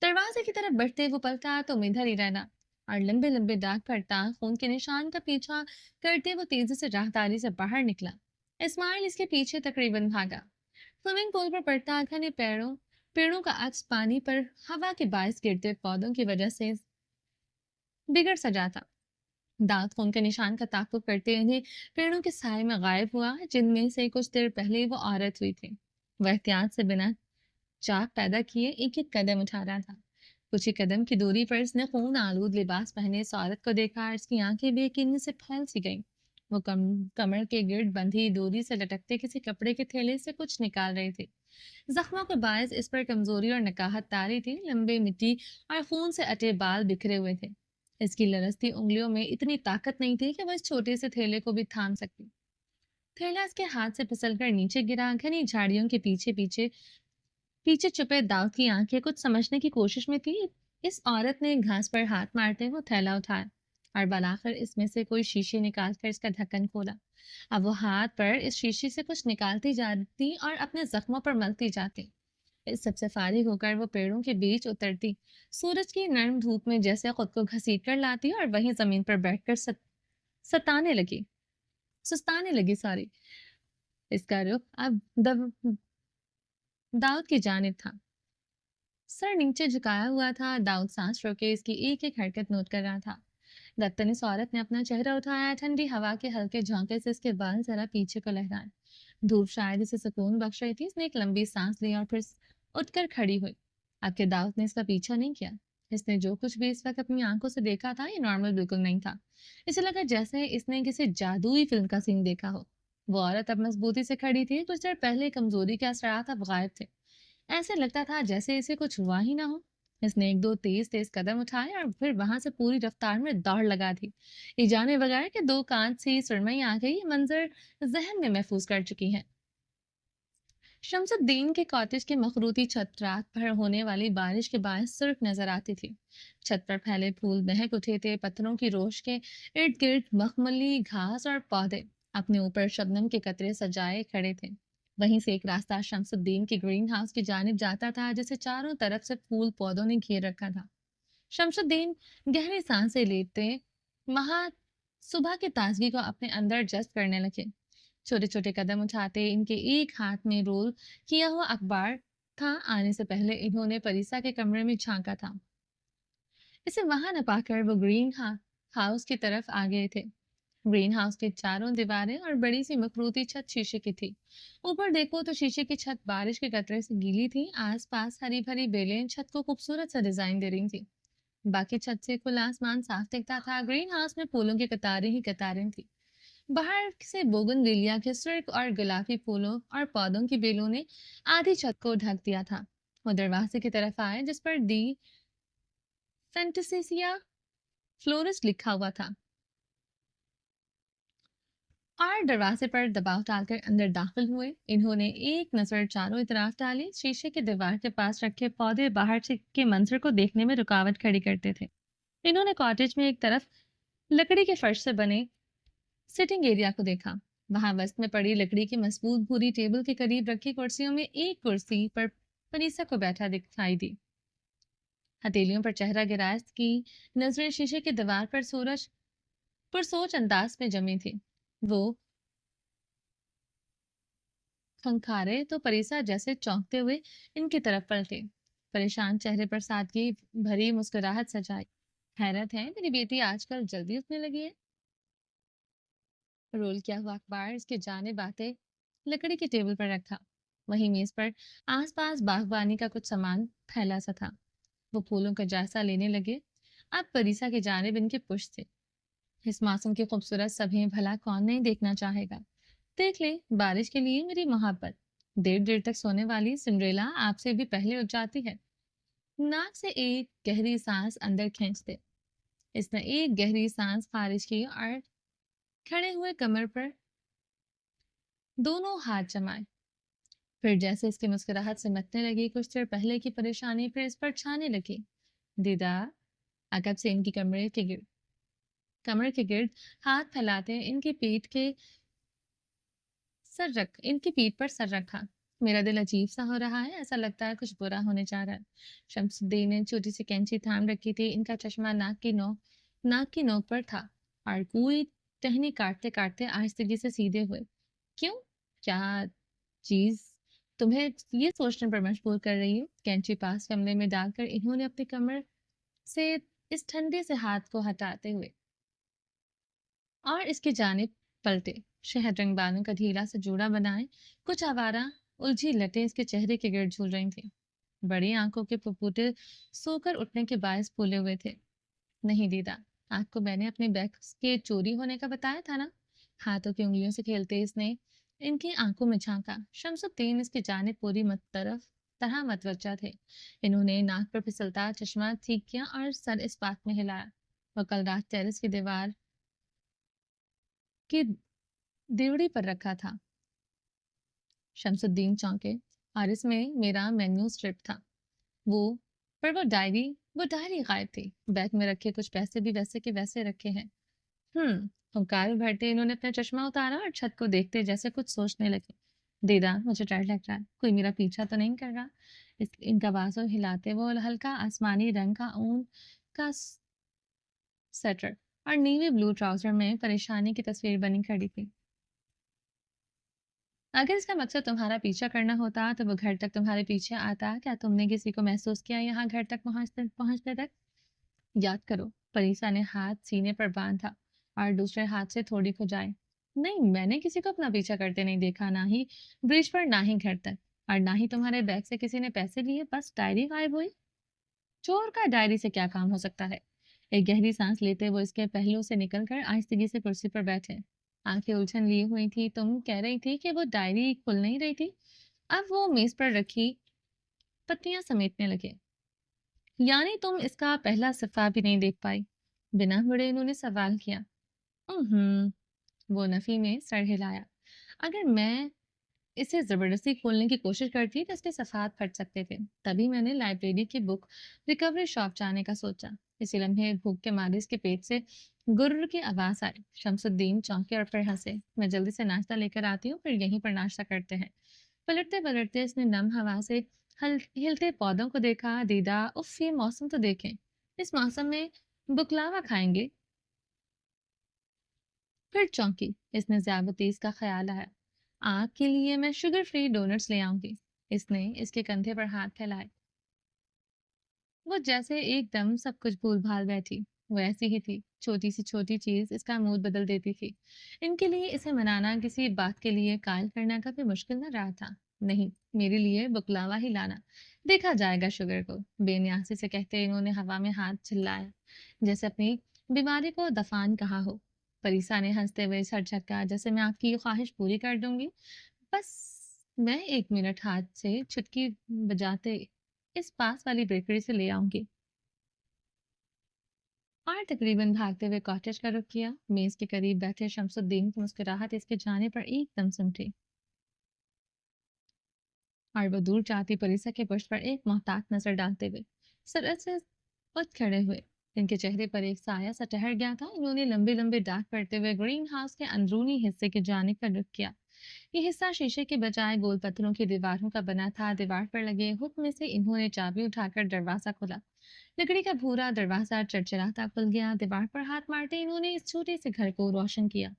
دروازے کی طرف بڑھتے وہ پلٹا، تم ادھر ہی رہنا، اور لمبے لمبے داغ پر داغ خون کے نشان کا پیچھا کرتے وہ تیزی سے راہداری سے باہر نکلا۔ اسماعیل اس کے پیچھے تقریباً بھاگا۔ سوئمنگ پول پر پڑتا گھنے پیڑوں کا عکس پانی پر ہوا کے باعث گرتے پودوں کی وجہ سے بگڑ سا جاتا۔ داؤد خون کے نشان کا تعاقب کرتے انہیں پیڑوں کے سائے میں غائب ہوا، جن میں سے کچھ دیر پہلے وہ عورت ہوئی تھی۔ وہ احتیاط سے بنا چاک پیدا کیے ایک ایک قدم اٹھا رہا تھا۔ کچھ ہی قدم کی دوری پر اس نے خون آلود لباس پہنے اس عورت کو دیکھا۔ اس کی آنکھیں بے یقینی سے پھیل سی گئیں۔ وہ کمر کے گرد بندھی ڈوری سے لٹکتے کسی کپڑے کے تھیلے سے کچھ نکال رہی تھی۔ زخموں کے باعث اس پر کمزوری اور نکاہت طاری تھی۔ لمبے مٹی اور خون سے اٹے بال بکھرے ہوئے تھے۔ اس کی لرزتی انگلیوں میں اتنی طاقت نہیں تھی کہ وہ اس چھوٹے سے تھیلے کو بھی تھام سکتی۔ تھیلا اس کے ہاتھ سے پھسل کر نیچے گرا۔ گھنی جھاڑیوں کے پیچھے چھپے داؤد کی آنکھیں کچھ سمجھنے کی کوشش میں تھی۔ اس عورت نے گھاس پر ہاتھ مارتے وہ تھیلا اٹھایا اور بلاخر اس میں سے کوئی شیشی نکال کر اس کا ڈھکن کھولا۔ اب وہ ہاتھ پر اس شیشی سے کچھ نکالتی جاتی اور اپنے زخموں پر ملتی جاتی۔ اس سب سے فارغ ہو کر وہ پیڑوں کے بیچ اترتی، سورج کی نرم دھوپ میں جیسے خود کو گھسیٹ کر لاتی اور وہیں زمین پر بیٹھ کر سستانے لگی سوری۔ اس کا رخ اب داؤد کی جانب تھا۔ سر نیچے جھکایا ہوا تھا۔ داؤد سانس روکے اس کی ایک ایک حرکت نوٹ کر رہا تھا۔ رفتن اس عورت نے اپنا چہرہ اٹھایا۔ ٹھنڈی ہوا کے ہلکے جھونکے سے اس کے بال ذرا پیچھے کو لہرائے۔ دھوپ شاید اسے سکون بخش رہی تھی۔ اس نے ایک لمبی سانس لی اور پھر اٹھ کر کھڑی ہوئی۔ اب کہ داؤد نے اس کا پیچھا نہیں کیا۔ اس نے جو کچھ بھی اس وقت اپنی آنکھوں سے دیکھا تھا یہ نارمل بالکل نہیں تھا۔ اسے لگا جیسے اس نے کسی جادوئی فلم کا سین دیکھا ہو۔ وہ عورت اب مضبوطی سے کھڑی تھی۔ کچھ دیر پہلے کمزوری کے اثرات اب غائب تھے۔ ایسے لگتا تھا جیسے اسے کچھ ہوا ہی نہ ہو۔ اس نے ایک دو تیز قدم اٹھائے اور پھر وہاں سے پوری رفتار میں دوڑ لگا دی، یہ جانے بغیر کہ دو کانچ سی سرمئی آ گئی۔ یہ منظر ذہن میں محفوظ کر چکی ہے۔ شمس الدین کے کاٹیج کی مخروطی چھت رات بھر ہونے والی بارش کے باعث سرخ نظر آتی تھی۔ چھت پر پھیلے پھول مہک اٹھے تھے۔ پتھروں کی روش کے ارد گرد مخملی گھاس اور پودے اپنے اوپر شبنم کے قطرے سجائے کھڑے تھے۔ وہیں سے ایک راستہ شمس الدین کے گرین ہاؤس کی جانب جاتا تھا، جسے چاروں طرف سے پھول پودوں نے گھیر رکھا تھا۔ شمس الدین گہری سانسیں لیتے وہاں صبح کی تازگی کو اپنے اندر جذب کرنے لگے۔ چھوٹے چھوٹے قدم اٹھاتے ان کے ایک ہاتھ میں رول کیا ہوا اخبار تھا۔ آنے سے پہلے انہوں نے پریسا کے کمرے میں جھانکا تھا۔ اسے وہاں نہ پا کر وہ گرین ہاؤس کی طرف آ گئے تھے۔ گرین ہاؤس کی چاروں دیواریں اور بڑی سی مخروطی چھت شیشے کی تھی۔ اوپر دیکھو تو شیشے کی چھت بارش کے قطرے سے گیلی تھی۔ آس پاس ہری بھری بیلیں چھت کو خوبصورت سا ڈیزائن دے رہی تھی۔ باقی چھت سے کھلا آسمان صاف دکھتا تھا۔ گرین ہاؤس میں پھولوں کی قطاریں ہی قطاریں تھی۔ باہر سے بوگن ویلیا کے سرخ اور گلابی پھولوں اور پودوں کی بیلوں نے آدھی چھت کو ڈھک دیا تھا۔ وہ دروازے کی طرف آئے جس پر دی فینٹیسیا فلورسٹ لکھا ہوا تھا۔ और दरवाजे पर दबाव डालकर अंदर दाखिल हुए। इन्होंने एक नजर चारों तरफ डाली। शीशे की दीवार के पास रखे पौधे बाहर से के मंजर को देखने में रुकावट खड़ी करते थे। इन्होंने कॉटेज में एक तरफ लकड़ी के फर्श से बने सिटिंग एरिया को देखा। वहां वस्त में पड़ी लकड़ी की मजबूत भूरी टेबल के करीब रखी कुर्सियों में एक कुर्सी पर परीसा को बैठा दिखाई दी। हथेलियों पर चेहरा गिराए उसकी नजरें शीशे की दीवार पर सूरज पुरसोच अंदाज में जमी थी। वो खंखारे तो परीसा जैसे चौंकते हुए इनकी तरफ पलटे। परेशान चेहरे पर सादगी भरी मुस्कुराहट सजाई। हैरत है मेरी बेटी आजकल जल्दी उठने लगी है। रोल किया हुआ अखबार इसके जानिब आते लकड़ी की टेबल पर रखा। वहीं मेज पर आसपास बागवानी का कुछ सामान फैला सा था। वो फूलों का जायजा लेने लगे। अब परीसा की जानिब इनके पुष्ट थे। इस मौसम की खूबसूरत सभी भला कौन नहीं देखना चाहेगा। देख ले, बारिश के लिए मेरी मोहब्बत। देर देर तक सोने वाली सिंड्रेला आपसे भी पहले उठ जाती है। नाक से एक गहरी सांस अंदर खींचते इसने एक गहरी सांस खारिज की और खड़े हुए कमर पर दोनों हाथ जमाए। फिर जैसे इसकी मुस्कुराहट सिमटने लगी, कुछ देर पहले की परेशानी फिर इस पर छाने लगी। दीदा अकब से कमर के गिर्द हाथ फैलाते इनकी पीठ पर सर रखा। मेरा दिल अजीब सा हो रहा है, ऐसा लगता है कुछ बुरा होने जा रहा है। शम्सुद्दीन ने छोटी सी कैंची थाम रखी थी। इनका चश्मा नाक की नोक पर था और कोई टहनी काटते काटते आहिस्तगी से सीधे हुए। क्यों? क्या चीज तुम्हें ये सोचने पर मजबूर कर रही है? कैंची पास गमले में डालकर इन्होंने अपनी कमर से इस ठंडे से हाथ को हटाते हुए और इसकी जानिब पलटे। शहद रंग बालों का ढीला सा जोड़ा बनाए कुछ आवारा उलझी लटें इसके चेहरे के गिर्द झूल रही थी। बड़ी आंखों के पुपुटे सोकर उठने के बायस फूले हुए थे। नहीं दीदा, आपको मैंने अपने बैग के चोरी होने का बताया था ना। हाथों की उंगलियों से खेलते इसने इनकी आंखों में झांका। शम्सुद्दीन इसकी जानिब पूरी तरह मतवज्जा थे। इन्होंने नाक पर फिसलता चश्मा ठीक किया और सर इस बात में हिलाया। वह कल रात टेरेस की दीवार की देवड़ी पर रखा था। शमसुद्दीन चौंके और इसमें मेरा मेन्यू स्ट्रिप था। वो पर वो डायरी गायब थी। बैग में रखे कुछ पैसे भी वैसे के वैसे रखे हैं। हुंकार भरते इन्होंने अपना चश्मा उतारा और छत को देखते जैसे कुछ सोचने लगे। दीदा मुझे डर लग रहा है, कोई मेरा पीछा तो नहीं कर रहा। इनका बाजू हिलाते वो हल्का आसमानी रंग का ऊन का स्वेटर और नीवी ब्लू ट्राउजर में परेशानी की तस्वीर बनी खड़ी थी। अगर इसका मकसद तुम्हारा पीछा करना होता तो वो घर तक तुम्हारे पीछे आता। क्या तुमने किसी को महसूस किया यहाँ घर तक पहुंचते तक? याद करो। परीसा ने हाथ सीने पर बांधा और दूसरे हाथ से थोड़ी खुजाई। नहीं, मैंने किसी को अपना पीछा करते नहीं देखा, ना ही ब्रिज पर, ना ही घर तक, और ना ही तुम्हारे बैग से किसी ने पैसे लिए। बस डायरी गायब हुई। चोर का डायरी से क्या काम हो सकता है? एक गहरी सांस लेते वो इसके पहलू से निकलकर आहिस्तगी से कुर्सी पर बैठे। आंखें उलझन लिए हुई थी। तुम कह रही थी कि वो डायरी खुल नहीं रही थी। अब वो मेज पर रखी पत्तियां समेटने लगे। यानी तुम इसका पहला सफ़ा भी नहीं देख पाई? बिना मुड़े इन्होंने सवाल किया। वो नफी ने सर हिलाया। अगर मैं इसे जबरदस्ती खोलने की कोशिश करती तो इसके सफ़ात फट सकते थे। तभी मैंने लाइब्रेरी की बुक रिकवरी शॉप जाने का सोचा। इसी लम्हे भूख के मारे इसके पेट से गुर्र की आवाज आई। शमसुद्दीन चौंके और फिर हंसे। मैं जल्दी से नाश्ता लेकर आती हूँ, फिर यहीं पर नाश्ता करते हैं। पलटते पलटते इसने नम हवा से हिलते पौधों को देखा। दीदा उफ, ये मौसम तो देखें। इस मौसम में बुकलावा खाएंगे। फिर चौंकी। इसने ज़्यादतीस का ख्याल आया। आपके लिए मैं शुगर फ्री डोनट्स ले आऊंगी। इसने इसके कंधे पर हाथ फैलाए। वो जैसे एकदम सब कुछ भूल भाल बैठी। वो ऐसी ही थी। छोटी सी छोटी चीज इसका मूड बदल देती थी। इनके लिए इसे मनाना, किसी बात के लिए कायल करना कभी मुश्किल न रहा था। नहीं, मेरे लिए बकलावा ही लाना। देखा जाएगा शुगर को। बेनियासी से कहते इन्होंने हवा में हाथ चिल्लाया, जैसे अपनी बीमारी को दफान कहा हो। परीसा ने हंसते हुए सर झटका, जैसे मैं आपकी ये ख्वाहिश पूरी कर दूंगी। बस मैं 1 मिनट हाथ से चुटकी बजाते इस पास वाली बेकरी से ले आऊंगी। और तकरीबन भागते हुए कॉटेज का रुख किया। मेज के करीब बैठे शमसुद्दीन की मुस्कुराहट इसके जाने पर एकदम सिमटी और वो दूर जाती परिसा के पुष्प पर एक मोहतात नजर डालते हुए सरहद से उठ खड़े हुए। इनके चेहरे पर एक साया सा ठहर गया था। इन्होंने लंबे लंबे डाक पड़ते हुए ग्रीन हाउस के अंदरूनी हिस्से की जानिब का रुख किया। ये हिस्सा शीशे के बजाय गोल पत्थरों की दीवारों का बना था। दीवार पर लगे हुक में से इन्होंने चाबी उठाकर दरवाजा खोला। लकड़ी का भूरा दरवाजा चरचराता खुल गया। दीवार पर हाथ मारते इन्होंने इस छोटे से घर को रोशन किया।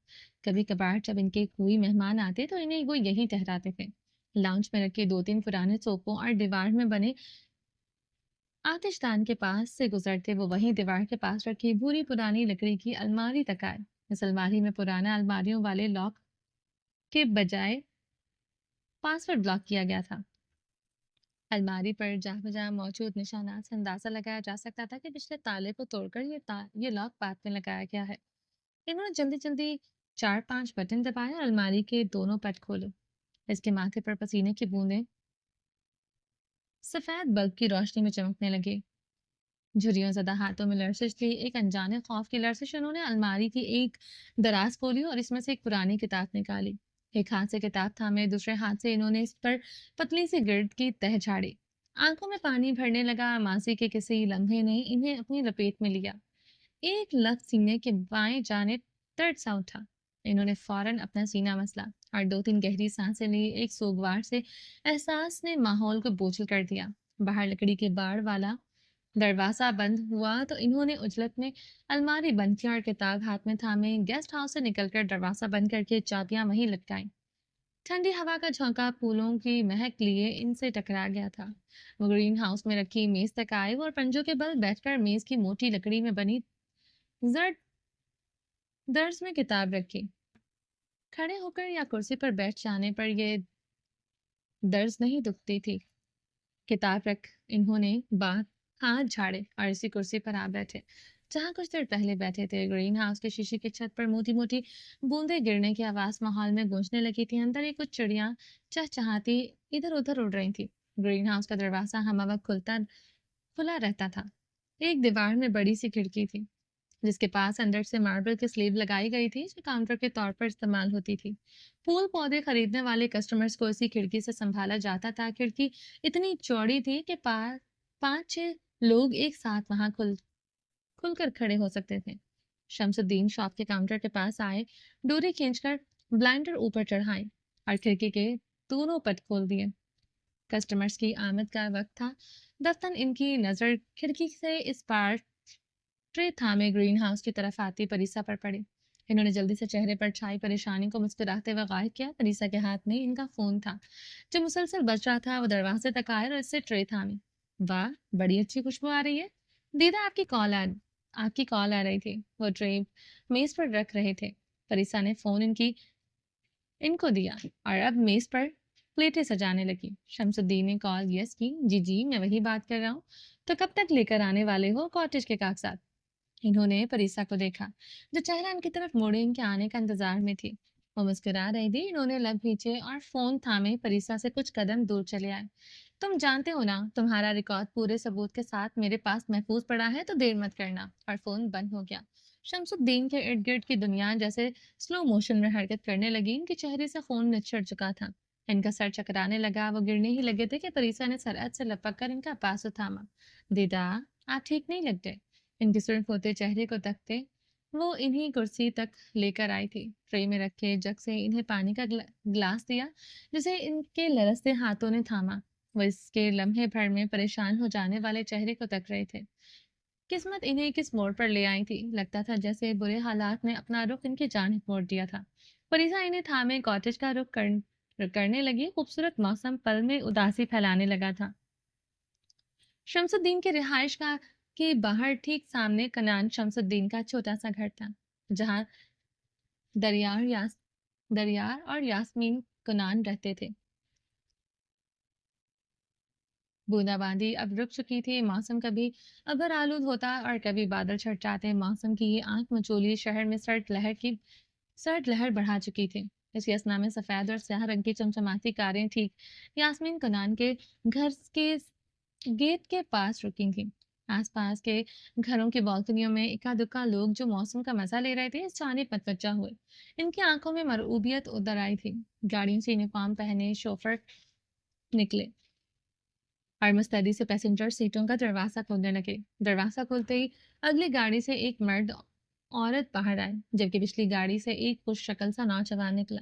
कभी कभार जब इनके कोई मेहमान आते तो इन्हें वो यहीं ठहराते थे। लाउंज में रखे दो तीन पुराने सोफों और दीवार में बने आतिशदान के पास से गुजरते वो वहीं दीवार के पास रखी भूरी पुरानी लकड़ी की अलमारी तक आए। इस अलमारी में पुराना अलमारियों वाले लॉक के बजाय पासवर्ड ब्लॉक किया गया था। अलमारी पर जहाँ बजहाँ मौजूद निशानात से अंदाजा लगाया जा सकता था कि पिछले ताले को तोड़कर ये लॉक बाद में लगाया गया है। इन्होंने जल्दी जल्दी 4-5 बटन दबाए और अलमारी के दोनों पट खोले। इसके माथे पर पसीने की बूंदें सफेद बल्ब की रोशनी में चमकने लगी। झुर्रियों ज़दा हाथों में लर्जिश थी। एक अनजाने खौफ की लर्जिश। उन्होंने अलमारी की एक दराज खोली और इसमें से एक पुरानी किताब निकाली। एक हाथ से किताब थामे दूसरे हाथ से इन्होंने इस पर पतली सी गिर्द की तह झाड़ी। आंखों में पानी भरने लगा। मासी के किसी लम्हे ने इन्हें अपनी लपेट में लिया। एक लफ्ज सीने के बाएं जानिब दर्द सा उठा। इन्होंने फौरन अपना सीना मसला और दो तीन गहरी सांसें ली। एक सोगवार से एहसास ने माहौल को बोझिल कर दिया। बाहर लकड़ी के बाड़ वाला दरवाजा बंद हुआ तो इन्होंने उजलत में अलमारी बंद की और किताब हाथ में थामे गेस्ट हाउस से निकलकर दरवाजा बंद करके चाबियां वहीं लटकाई। ठंडी हवा का झोंका फूलों की महक लिए इनसे टकरा गया था। वो ग्रीन हाउस में रखी मेज तक आए और पंजों के बल बैठकर मेज की मोटी लकड़ी में बनी जड़ दर्ज में किताब रखी। खड़े होकर या कुर्सी पर बैठ जाने पर ये दर्ज नहीं दुखती थी। किताब रख इन्होंने बात हाथ झाड़े और इसी कुर्सी पर आ बैठे जहां कुछ देर पहले बैठे थे। ग्रीन हाउस के शीशे की छत पर मोटी मोटी बूंदे गिरने की आवाज माहौल में गूंजने लगी थी। अंदर ही कुछ चिड़ियां चहचहाती इधर उधर उड़ रही थी। ग्रीन हाउस का दरवाजा हम वक्त खुला रहता था। एक दीवार में बड़ी सी खिड़की थी जिसके पास अंदर से मार्बल की स्लीव लगाई गई थी जो काउंटर के तौर पर इस्तेमाल होती थी। फूल पौधे खरीदने वाले कस्टमर्स को इसी खिड़की से संभाला जाता था। खिड़की इतनी चौड़ी थी कि 5-6 लोग एक साथ वहां खुलकर खड़े हो सकते थे। शमसुद्दीन शॉप के काउंटर के पास आए। डोरी खींचकर ब्लाइंडर ऊपर चढ़ाए और खिड़की के दोनों पट खोल दिए। कस्टमर्स की आमद का वक्त था। दफ्तन इनकी नजर खिड़की से इस पार ट्रे थामे ग्रीन हाउस की तरफ आती परिसा पर पड़ी। इन्होंने जल्दी से चेहरे पर छाई परेशानी को मुस्कुराते हुए गायब किया। परिसा के हाथ में इनका फोन था जो मुसलसल बज रहा था। वो दरवाजे तक आए और इससे ट्रे थामी। वाह, बड़ी अच्छी खुशबू आ रही है। दीदा आपकी कॉल आ रही थी। वो ट्रे मेज पर रख रहे थे। परिसा ने फोन इनको दिया और अब मेज पर प्लेटें सजाने लगी। शमसुद्दीन ने कॉल यस की। जी जी, मैं वही बात कर रहा हूँ। तो कब तक लेकर आने वाले हो कॉटेज के कागजात? इन्होंने परिसा को देखा जो चेहरा इनकी तरफ मोड़े इनके आने का इंतजार में थी। वो मुस्कुरा रही थी। इन्होंने लब खींचे और फोन थामे परिसा से कुछ कदम दूर चले आए। तुम जानते हो ना, तुम्हारा रिकॉर्ड पूरे सबूत के साथ मेरे पास महफूज पड़ा है, तो देर मत करना। और फोन बंद हो गया। शमसुद्दीन के इर्द गिर्द की दुनिया जैसे स्लो मोशन में हरकत करने लगी। इनके चेहरे से खून निचड़ चुका था। इनका सर चकराने लगा। वो गिरने ही लगे थे कि परिसा ने सरहद से लपक कर इनका पासो थामा। दीदा, आप ठीक नहीं लगते। इनके सुर्ख होते चेहरे को तकते वो इन्हीं कुर्सी तक लेकर आई थी। ट्रे में रखे जग से इन्हें पानी का गिलास दिया जिसे इनके लरसते हाथों ने थामा। वो इसके लम्हे भर में परेशान हो जाने वाले चेहरे को तक रहे थे। किस्मत इन्हें किस मोड़ पर ले आई थी। लगता था जैसे बुरे हालात ने अपना रुख इनकी जानिब मोड़ दिया था। फरीसा इन्हें थामे कॉटेज का करने लगी। खूबसूरत मौसम पल में उदासी फैलाने लगा था। शमसुद्दीन के रिहाइश का के बाहर ठीक सामने कनान शमसुद्दीन का छोटा सा घर था जहां दरियार यास दरियार और यास्मीन कनान रहते थे। बूंदाबांदी अब रुक चुकी थी। मौसम कभी अबर आलूद होता और कभी बादल छट जाते। मौसम की ये आंख मचोली शहर में सर्द लहर बढ़ा चुकी थी। इसी असना में सफेद और स्याह रंग की चमचमाती कारें ठीक यास्मीन कनान के घर के गेट के पास रुकी थी। आस पास के घरों की बालकनियों में इक्का दुक्का लोग जो मौसम का मजा ले रहे थे इस जानिब मतवज्जा हुए। इनकी आंखों में मरऊबियत उतर आई थी। गाड़ियों से यूनिफॉर्म पहने शोफर निकले और मुस्तैदी से पैसेंजर सीटों का दरवाज़ा खोलने लगे। दरवाज़ा खोलते ही अगली गाड़ी से एक मर्द औरत बाहर आए, जबकि पिछली गाड़ी से एक खुश शक्ल सा नौजवान निकला।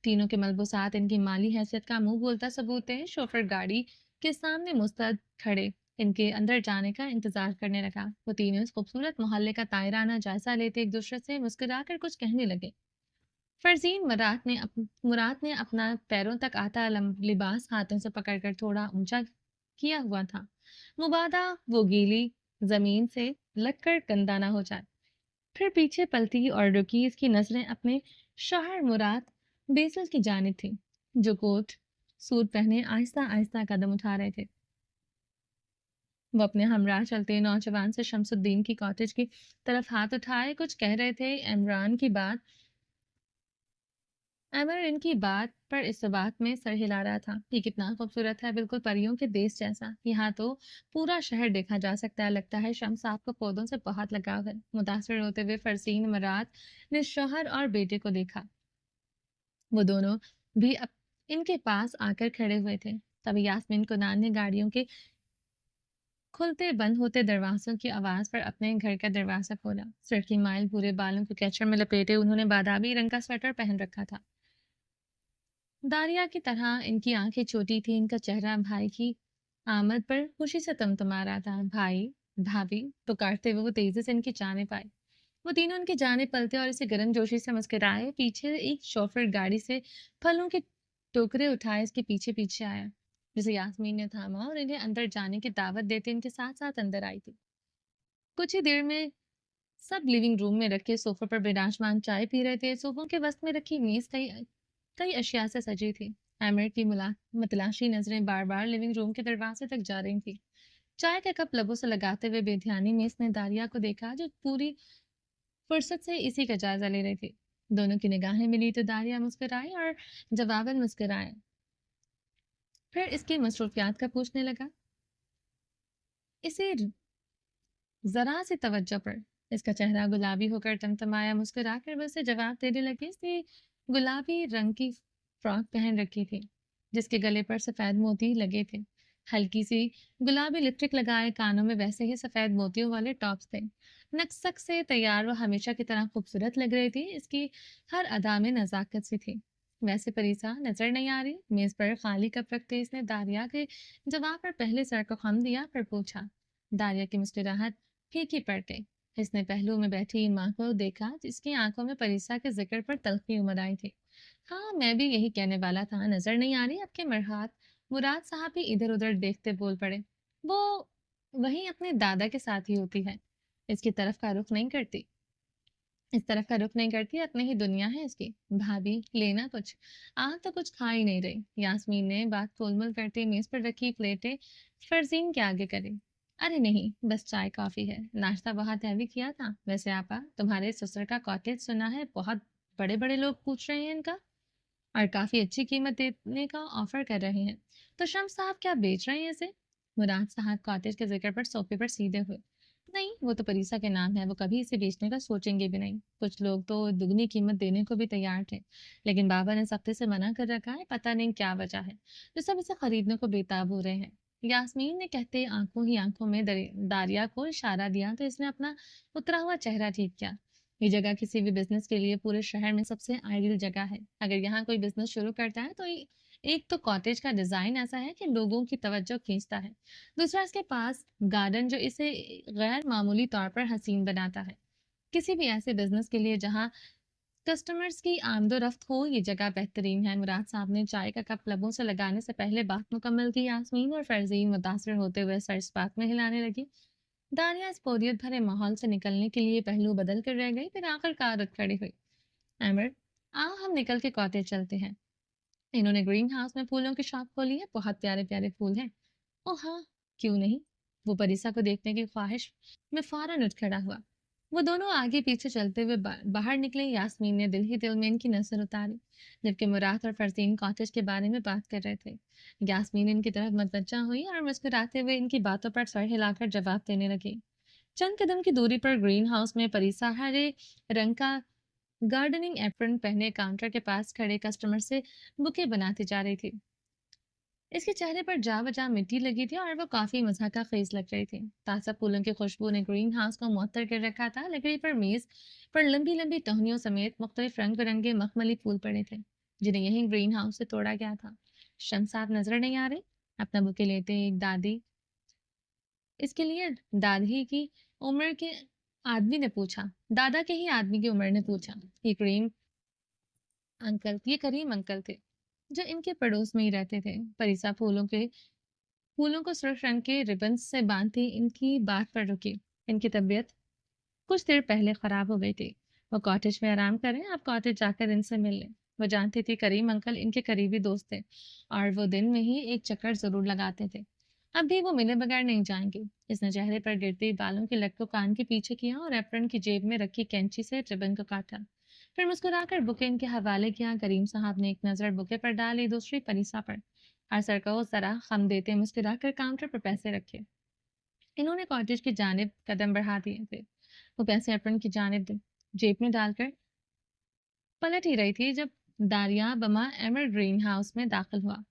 तीनों के मलबूसात इनकी माली हैसियत का मुंह बोलता सबूत है। शोफर गाड़ी के सामने मुस्तैद खड़े इनके अंदर जाने का इंतजार करने लगा। वो तीनों इस खूबसूरत मोहल्ले का तायराना जायजा लेते एक दूसरे से मुस्कुराकर कुछ कहने लगे। फरजीन मुराद ने अपना पैरों तक आता लिबास हाथों से पकड़कर थोड़ा ऊंचा किया हुआ था। मुबादा वो गीली जमीन से लगकर गंदा ना हो जाए। फिर पीछे पलटी और रुकी। इसकी नजरें अपने शौहर मुराद बेसल की जानिब थी, जो कोट सूट पहने आहिस्ता आहिस्ता कदम उठा रहे थे। वो अपने हमराह चलते नौजवान से शमसुद्दीन की कॉटेज की तरफ हाथ उठाए कुछ कह रहे थे। इमरान की बात अमर इनकी बात पर इस बात में सर हिला रहा था। ये कितना खूबसूरत है, बिल्कुल परियों के देश जैसा। यहाँ तो पूरा शहर देखा जा सकता है। लगता है शम्स आपको पौधों से बहुत लगाव है। मुतासर होते हुए फरसीन मरात ने शौहर और बेटे को देखा। वो दोनों भी इनके पास आकर खड़े हुए थे। तभी यास्मीन कुनान ने गाड़ियों के खुलते बंद होते दरवाजों की आवाज पर अपने घर का दरवाजा खोला। सर की माइल पूरे बालों को कैचर में लपेटे उन्होंने बादामी रंग का स्वेटर पहन रखा था। दारिया की तरह इनकी आंखें छोटी थी। इनका चेहरा भाई की आमद पर खुशी से तमतमा रहा था। भाई भाभी पुकारते हुए वो तेजी से इनकी जानिब आए। वो तीनों इनकी जानिब पलटे और इसे गर्मजोशी से मुस्कुराए। पीछे एक शोफर गाड़ी से फलों के टोकरे उठाए इसके पीछे पीछे आया, जिसे यास्मीन ने थामा और इन्हें अंदर जाने की दावत देते इनके साथ साथ अंदर आई थी। कुछ ही देर में सब लिविंग रूम में रखे सोफे पर विराजमान चाय पी रहे थे। सोफों के वस्त में रखी मेज कई कई अशिया से सजी थी। आमिर की मतलाशी नजरें बार बार लिविंग रूम के दरवाजे तक जा रही थी। चाय का कप लबों से लगाते हुए बेध्यानी में इसने दारिया को देखा, जो पूरी फुर्सत से इसी का जायजा ले रही थी। दोनों की निगाहें मिली तो दारिया मुस्कुराई और जवाबन मुस्कुराया। फिर इसकी मसरूफियात का पूछने लगा। इसे जरा सी तवज्जो पर इसका चेहरा गुलाबी होकर टमटमाया। मुस्कुराकर वो उसे जवाब देने लगी। इसने गुलाबी रंग की फ्रॉक पहन रखी थी, जिसके गले पर सफेद मोती लगे थे। हल्की सी गुलाबी लिपस्टिक लगाए, कानों में वैसे ही सफेद मोतियों वाले टॉप्स थे। नक्सक से तैयार वो हमेशा की तरह खूबसूरत लग रही थी। इसकी हर अदा में नजाकत सी थी। वैसे परीसा नजर नहीं आ रही। मेज पर खाली कप रखते इसने दारिया के जवाब पर पहले सर को खम दिया, पर पूछा। दारिया की मुस्कुराहट फीकी पड़ गई। इसने पहलू में बैठी माँ को देखा, जिसकी आंखों में परीसा के जिक्र पर तल्खी उमड़ आई थी। हाँ, मैं भी यही कहने वाला था। नजर नहीं आ रही आपके मरहात। मुराद साहब भी इधर उधर देखते बोल पड़े। वो वहीं अपने दादा के साथ ही होती है। इसकी तरफ का रुख नहीं करती। इस तरफ का रुख नहीं करती। अपनी ही दुनिया है इसकी। भाभी लेना कुछ। आज तो कुछ खा ही नहीं रही। यास्मीन ने बात गोलमोल करते मेज पर रखी प्लेटें फरजीन के आगे करी। अरे नहीं, बस चाय कॉफी है। नाश्ता बहुत हैवी किया था। वैसे आपा, तुम्हारे ससुर का कॉटेज सुना है बहुत बड़े बड़े लोग पूछ रहे हैं इनका, और काफी अच्छी कीमत देने का ऑफर कर रहे हैं। तो शम्स साहब क्या बेच रहे हैं इसे? मुराद साहब कॉटेज के जिक्र पर सोफे पर सीधे हुए। नहीं, वो तो परीसा के नाम है। वो कभी इसे बेचने का सोचेंगे भी नहीं। कुछ लोग तो दुगनी कीमत देने को भी तैयार थे, लेकिन बाबा ने सख्ती से मना कर रखा है। पता नहीं क्या वजह है, जो सब इसे खरीदने को बेताब हो रहे हैं। यास्मीन ने कहते आंखों ही आंखों में दारिया को इशारा दिया तो इसने अपना उतरा हुआ चेहरा ठीक किया। ये जगह किसी भी बिजनेस के लिए पूरे शहर में सबसे आइडियल जगह है। अगर यहाँ कोई बिजनेस शुरू करता है तो एक तो कॉटेज का डिजाइन ऐसा है कि लोगों की तवज्जो खींचता है। दूसरा, इसके पास गार्डन जो इसे गैर मामूली तौर पर हसीन बनाता है। किसी भी ऐसे बिजनेस के लिए जहाँ कस्टमर्स की आमदोरफ्त हो, ये जगह बेहतरीन है। मुराद साहब ने चाय का कप लबों से लगाने से पहले बात मुकम्मल की। यास्मीन और फरजीन मुतासर होते हुए सर इस बात में हिलाने लगी। दानिया इस बोरियत भरे माहौल से निकलने के लिए पहलू बदल कर रह गई, फिर आखिरकार उठ खड़ी हुई। अमर, आओ हम निकल के कॉटेज चलते हैं। इन्होंने ग्रीन हाउस में फूलों की शॉप खोली है। बहुत प्यारे प्यारे फूल हैं। ओ हाँ, क्यों नहीं। वो परीसा को देखने की ख्वाहिश में फौरन उठ खड़ा हुआ। वो दोनों आगे पीछे चलते हुए बाहर निकले। यास्मीन ने दिल ही दिल में इनकी नजर उतारी, जबकि मुराद और फरजीन कॉटेज के बारे में बात कर रहे थे। यास्मीन इनकी तरफ मतवज्जा हुई और मुस्कुराते हुए इनकी बातों पर सर हिलाकर जवाब देने लगी। चंद कदम की दूरी पर ग्रीन हाउस में परीसा हरे रंग का गार्डनिंग एप्रन पहने काउंटर के पास खड़े कस्टमर से बुके बनाती जा रही थी। इसके चेहरे पर जा बजा मिट्टी लगी थी और वो काफी मजाका खेज लग रही थी। ताजा फूलों की खुशबू ने ग्रीन हाउस को मुअत्तर कर रखा था। लकड़ी पर मेज पर लंबी लंबी टहनियों समेत मुख्तलिफ रंग बिरंगे मखमली फूल पड़े थे, जिन्हें यहीं ग्रीन हाउस से तोड़ा गया था। शम्स आप नजर नहीं आ रही? अपना बुके लेते एक दादी इसके लिए दादी की उम्र के आदमी ने पूछा। दादा के ही आदमी की उम्र ने पूछा। ये करीम अंकल थे, जो इनके पड़ोस में ही रहते थे। परिसा फूलों को सुर्ख रंग के रिबन से बांधती इनकी बात पर रुकी। इनकी तबीयत कुछ देर पहले खराब हो गई थी। वो कॉटेज में आराम करें, आप कॉटेज जाकर इनसे मिल लें। वो जानती थी करीम अंकल इनके करीबी दोस्त थे और वो दिन में ही एक चक्कर जरूर लगाते थे। अब भी वो मिले बगैर नहीं जाएंगे। इसने चेहरे पर गिरती बालों की लट को कान के पीछे किया और एप्रन की जेब में रखी कैंची से रिबन को काटा। फिर मुस्कुराकर बुके इनके हवाले किया। करीम साहब ने एक नजर बुके पर डाली, दूसरी परीसा पर। हर सर को जरा खम देते मुस्कुराकर काउंटर पर पैसे रखे। इन्होंने कॉटेज की जानिब कदम बढ़ा दिए थे। वो पैसे एप्रन की जानिब जेब में डालकर पलट ही रही थी जब दारिया बमा एमर ग्रीन हाउस में दाखिल हुआ।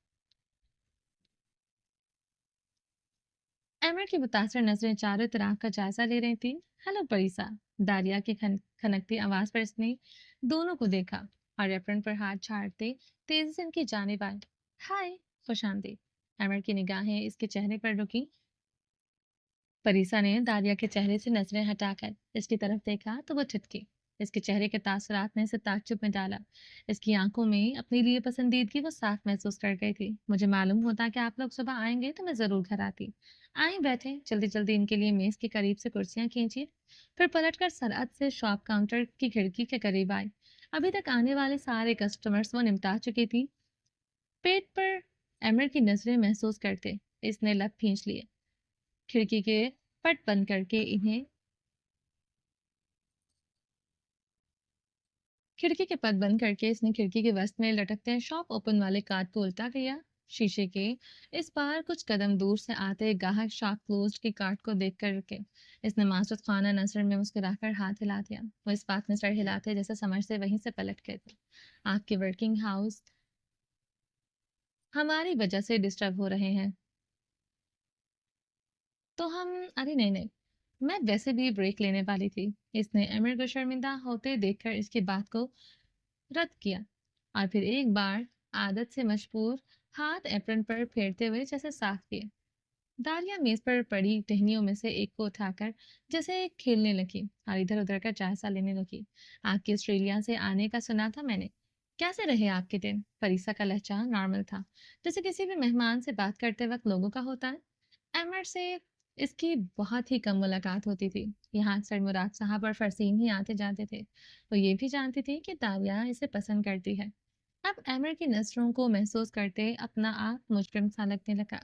एमर की मुतासर नजरें चारों तरफ का जायजा ले रही थी। हेलो परीसा, दारिया की खनकती आवाज पर इसने दोनों को देखा और एप्रन पर हाथ झाड़ते तेजी से इनकी जानिब आए। हाय, खुश आमदीद। एमर की निगाहें इसके चेहरे पर रुकी। परीसा ने दारिया के चेहरे से नजरें हटाकर इसकी तरफ देखा तो वो छिटकी। इसके चेहरे के तासुरात ने इसे ताज्जुब में डाला। इसकी आंखों में अपने लिए पसंदीदगी वो साफ महसूस कर गई थी। मुझे मालूम होता कि आप लोग सुबह आएंगे तो मैं जरूर घर आती। आए बैठे, जल्दी जल्दी इनके लिए मेज के करीब से कुर्सियां खींची। फिर पलटकर सरअत से शॉप काउंटर की खिड़की के करीब आई। अभी तक आने वाले सारे कस्टमर्स वो निपटा चुकी थी। पेट पर एमर की नजरें महसूस करते इसने लब खींच लिए। खिड़की के पट बंद करके इन्हें खिड़की के पट बंद करके इसने खिड़की के वस्त में लटकते शॉप ओपन वाले कार्ड को उल्टा किया। शीशे के इस बार कुछ कदम दूर से आते गाहक शॉप क्लोज्ड के कार्ड को देख कर रुके। इसने मासूद खाना नजर में मुस्कुराकर हाथ हिला दिया। वो इस बात में सर हिलाते जैसे समझ से वहीं से पलट गए थे। आपके वर्किंग हाउस हमारी वजह से डिस्टर्ब हो रहे हैं तो हम अरे नहीं नहीं, मैं वैसे भी ब्रेक लेने वाली थी। इसने अमीर को शर्मिंदा होते देखकर इसकी बात को रद्द किया और फिर एक बार आदत से मजबूर हाथ एप्रन पर फेरते हुए जैसे साफ किए। दालिया मेज पर पड़ी टहनियों में से एक को उठाकर जैसे खेलने लगी और इधर उधर का जायजा लेने लगी। आपके ऑस्ट्रेलिया से आने का सुना था मैंने। कैसे रहे आपके दिन? फरीसा का लहजा नॉर्मल था, जैसे किसी भी मेहमान से बात करते वक्त लोगों का होता है। अमर से इसकी बहुत ही कम मुलाकात होती थी। यहाँ अक्सर मुराद साहब और फरसीन ही आते जाते थे। वो ये भी जानती थी कि दाविया इसे पसंद करती है। अब अमर की नजरों को महसूस करते अपना आप मुजरिम सा लगने लगा।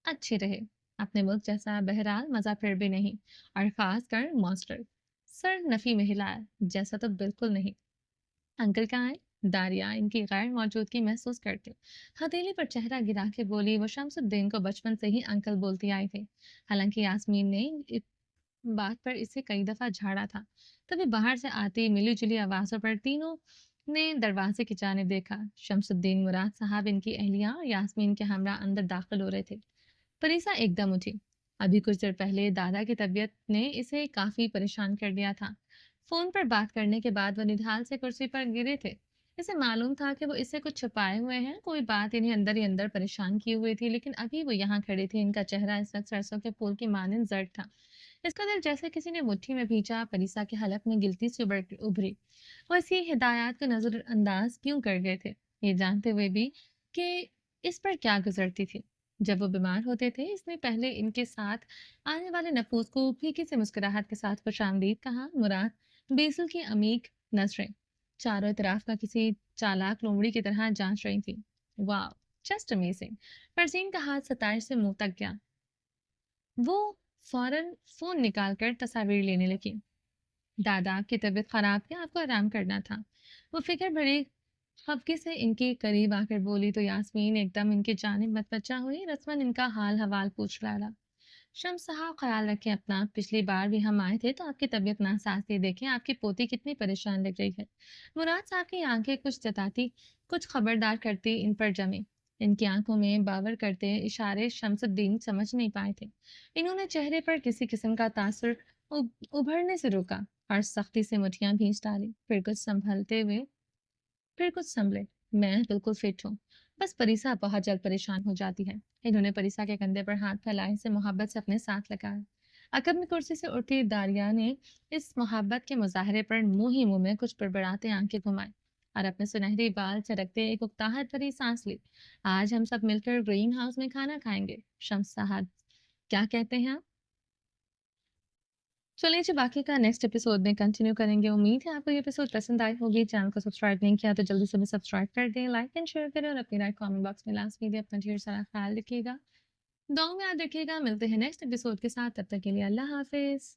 अच्छे रहे, अपने मुल्क जैसा बहरहाल मजा फिर भी नहीं, और खास कर मॉन्स्टर सर नफी में हिलाया जैसा तो बिल्कुल नहीं। अंकल कहाँ है? दारिया इनकी गैर मौजूदगी महसूस करते हथेली पर चेहरा गिरा के बोली। वो शमसुद्दीन को बचपन से ही अंकल बोलती आई थी। हालांकि यास्मीन ने इस बात पर इसे कई दफा झाड़ा था। तभी बाहर से आती मिली जुली आवाजों पर तीनों ने दरवाजे की जानिब देखा। शमसुद्दीन, मुराद साहब, इनकी अहलिया और यास्मीन के हमरा अंदर दाखिल हो रहे थे। फरीसा एकदम उठी। अभी कुछ देर पहले दादा की तबीयत ने इसे काफी परेशान कर दिया था। फोन पर बात करने के बाद वो निढाल से कुर्सी पर गिरे थे। इसे मालूम था कि वो इससे कुछ छुपाए हुए हैं, कोई बात इन्हें अंदर ही अंदर परेशान की हुई थी। लेकिन अभी वो यहाँ खड़े थे। इनका चेहरा इस वक्त सरसों के फूल की मानिंद जर्द था। इसका दिल जैसे किसी ने मुट्ठी में भींचा। फरीसा के हलक में गिल्टी से उभरी। वो इसकी हिदायत को नजरअंदाज क्यों कर गए थे, ये जानते हुए भी कि इस पर क्या गुजरती थी। जब वो बीमार होते थे, इसने पहले इनके साथ आने वाले नफूस को फीकी से मुस्कुराहट के साथ खुशामदीद कहा। मुराद बेसिल की अमीक नजरें चारों तरफ का किसी चालाक लोमड़ी की तरह जांच रही थी। वाह, जस्ट अमेजिंग। परजीन का हाथ सताइश से मुंह तक गया। वो फौरन फोन निकालकर तस्वीर लेने लगी। दादा की तबीयत खराब थी, आपको आराम करना था। वो फिक्र भरी खफगी से इनके करीब आकर बोली तो यास्मीन एकदम इनकी जानिब मतवज्जा हुई, रस्मन इनका हाल हवाल पूछ डाला। शम्स साहब ख्याल रखें अपना, पिछली बार भी हम आए थे तो आपकी तबीयत नासाज थी, देखें आपकी पोती कितनी परेशान लग रही है। मुराद साहब की आंखें कुछ जताती कुछ खबरदार करती इन पर जमी। इनकी आंखों में बावर करते इशारे शमसुद्दीन समझ नहीं पाए थे। इन्होंने चेहरे पर किसी किस्म का तासुर उभरने से रोका और सख्ती से मुठियां भींच डाली, फिर कुछ संभले। मैं बिल्कुल फिट हूँ, बस परिसा बहुत जल्द परेशान हो जाती है। इन्होंने परिसा के कंधे पर हाथ फैलाए से मोहब्बत से अपने साथ लगाया। अकब में कुर्सी से उठी दारिया ने इस मोहब्बत के मुजाहरे पर मुंह ही मुंह में कुछ बड़बड़ाते आंखें घुमाई और अपने सुनहरी बाल चरकते एक उकताहट भरी सांस ली। आज हम सब मिलकर ग्रीन हाउस में खाना खाएंगे। शम्स साहब, क्या कहते हैं आप? चलिए जी, बाकी का नेक्स्ट एपिसोड में कंटिन्यू करेंगे। उम्मीद है आपको ये एपिसोड पसंद आई होगी। चैनल को सब्सक्राइब नहीं किया तो जल्दी से भी सब्सक्राइब कर दें, लाइक एंड शेयर करें और अपनी राय कमेंट बॉक्स में लास्ट में अपना ढेर सारा ख्याल रखिएगा, दुआ में याद रखिएगा। मिलते हैं नेक्स्ट एपिसोड के साथ, तब तक के लिए अल्लाह हाफिज।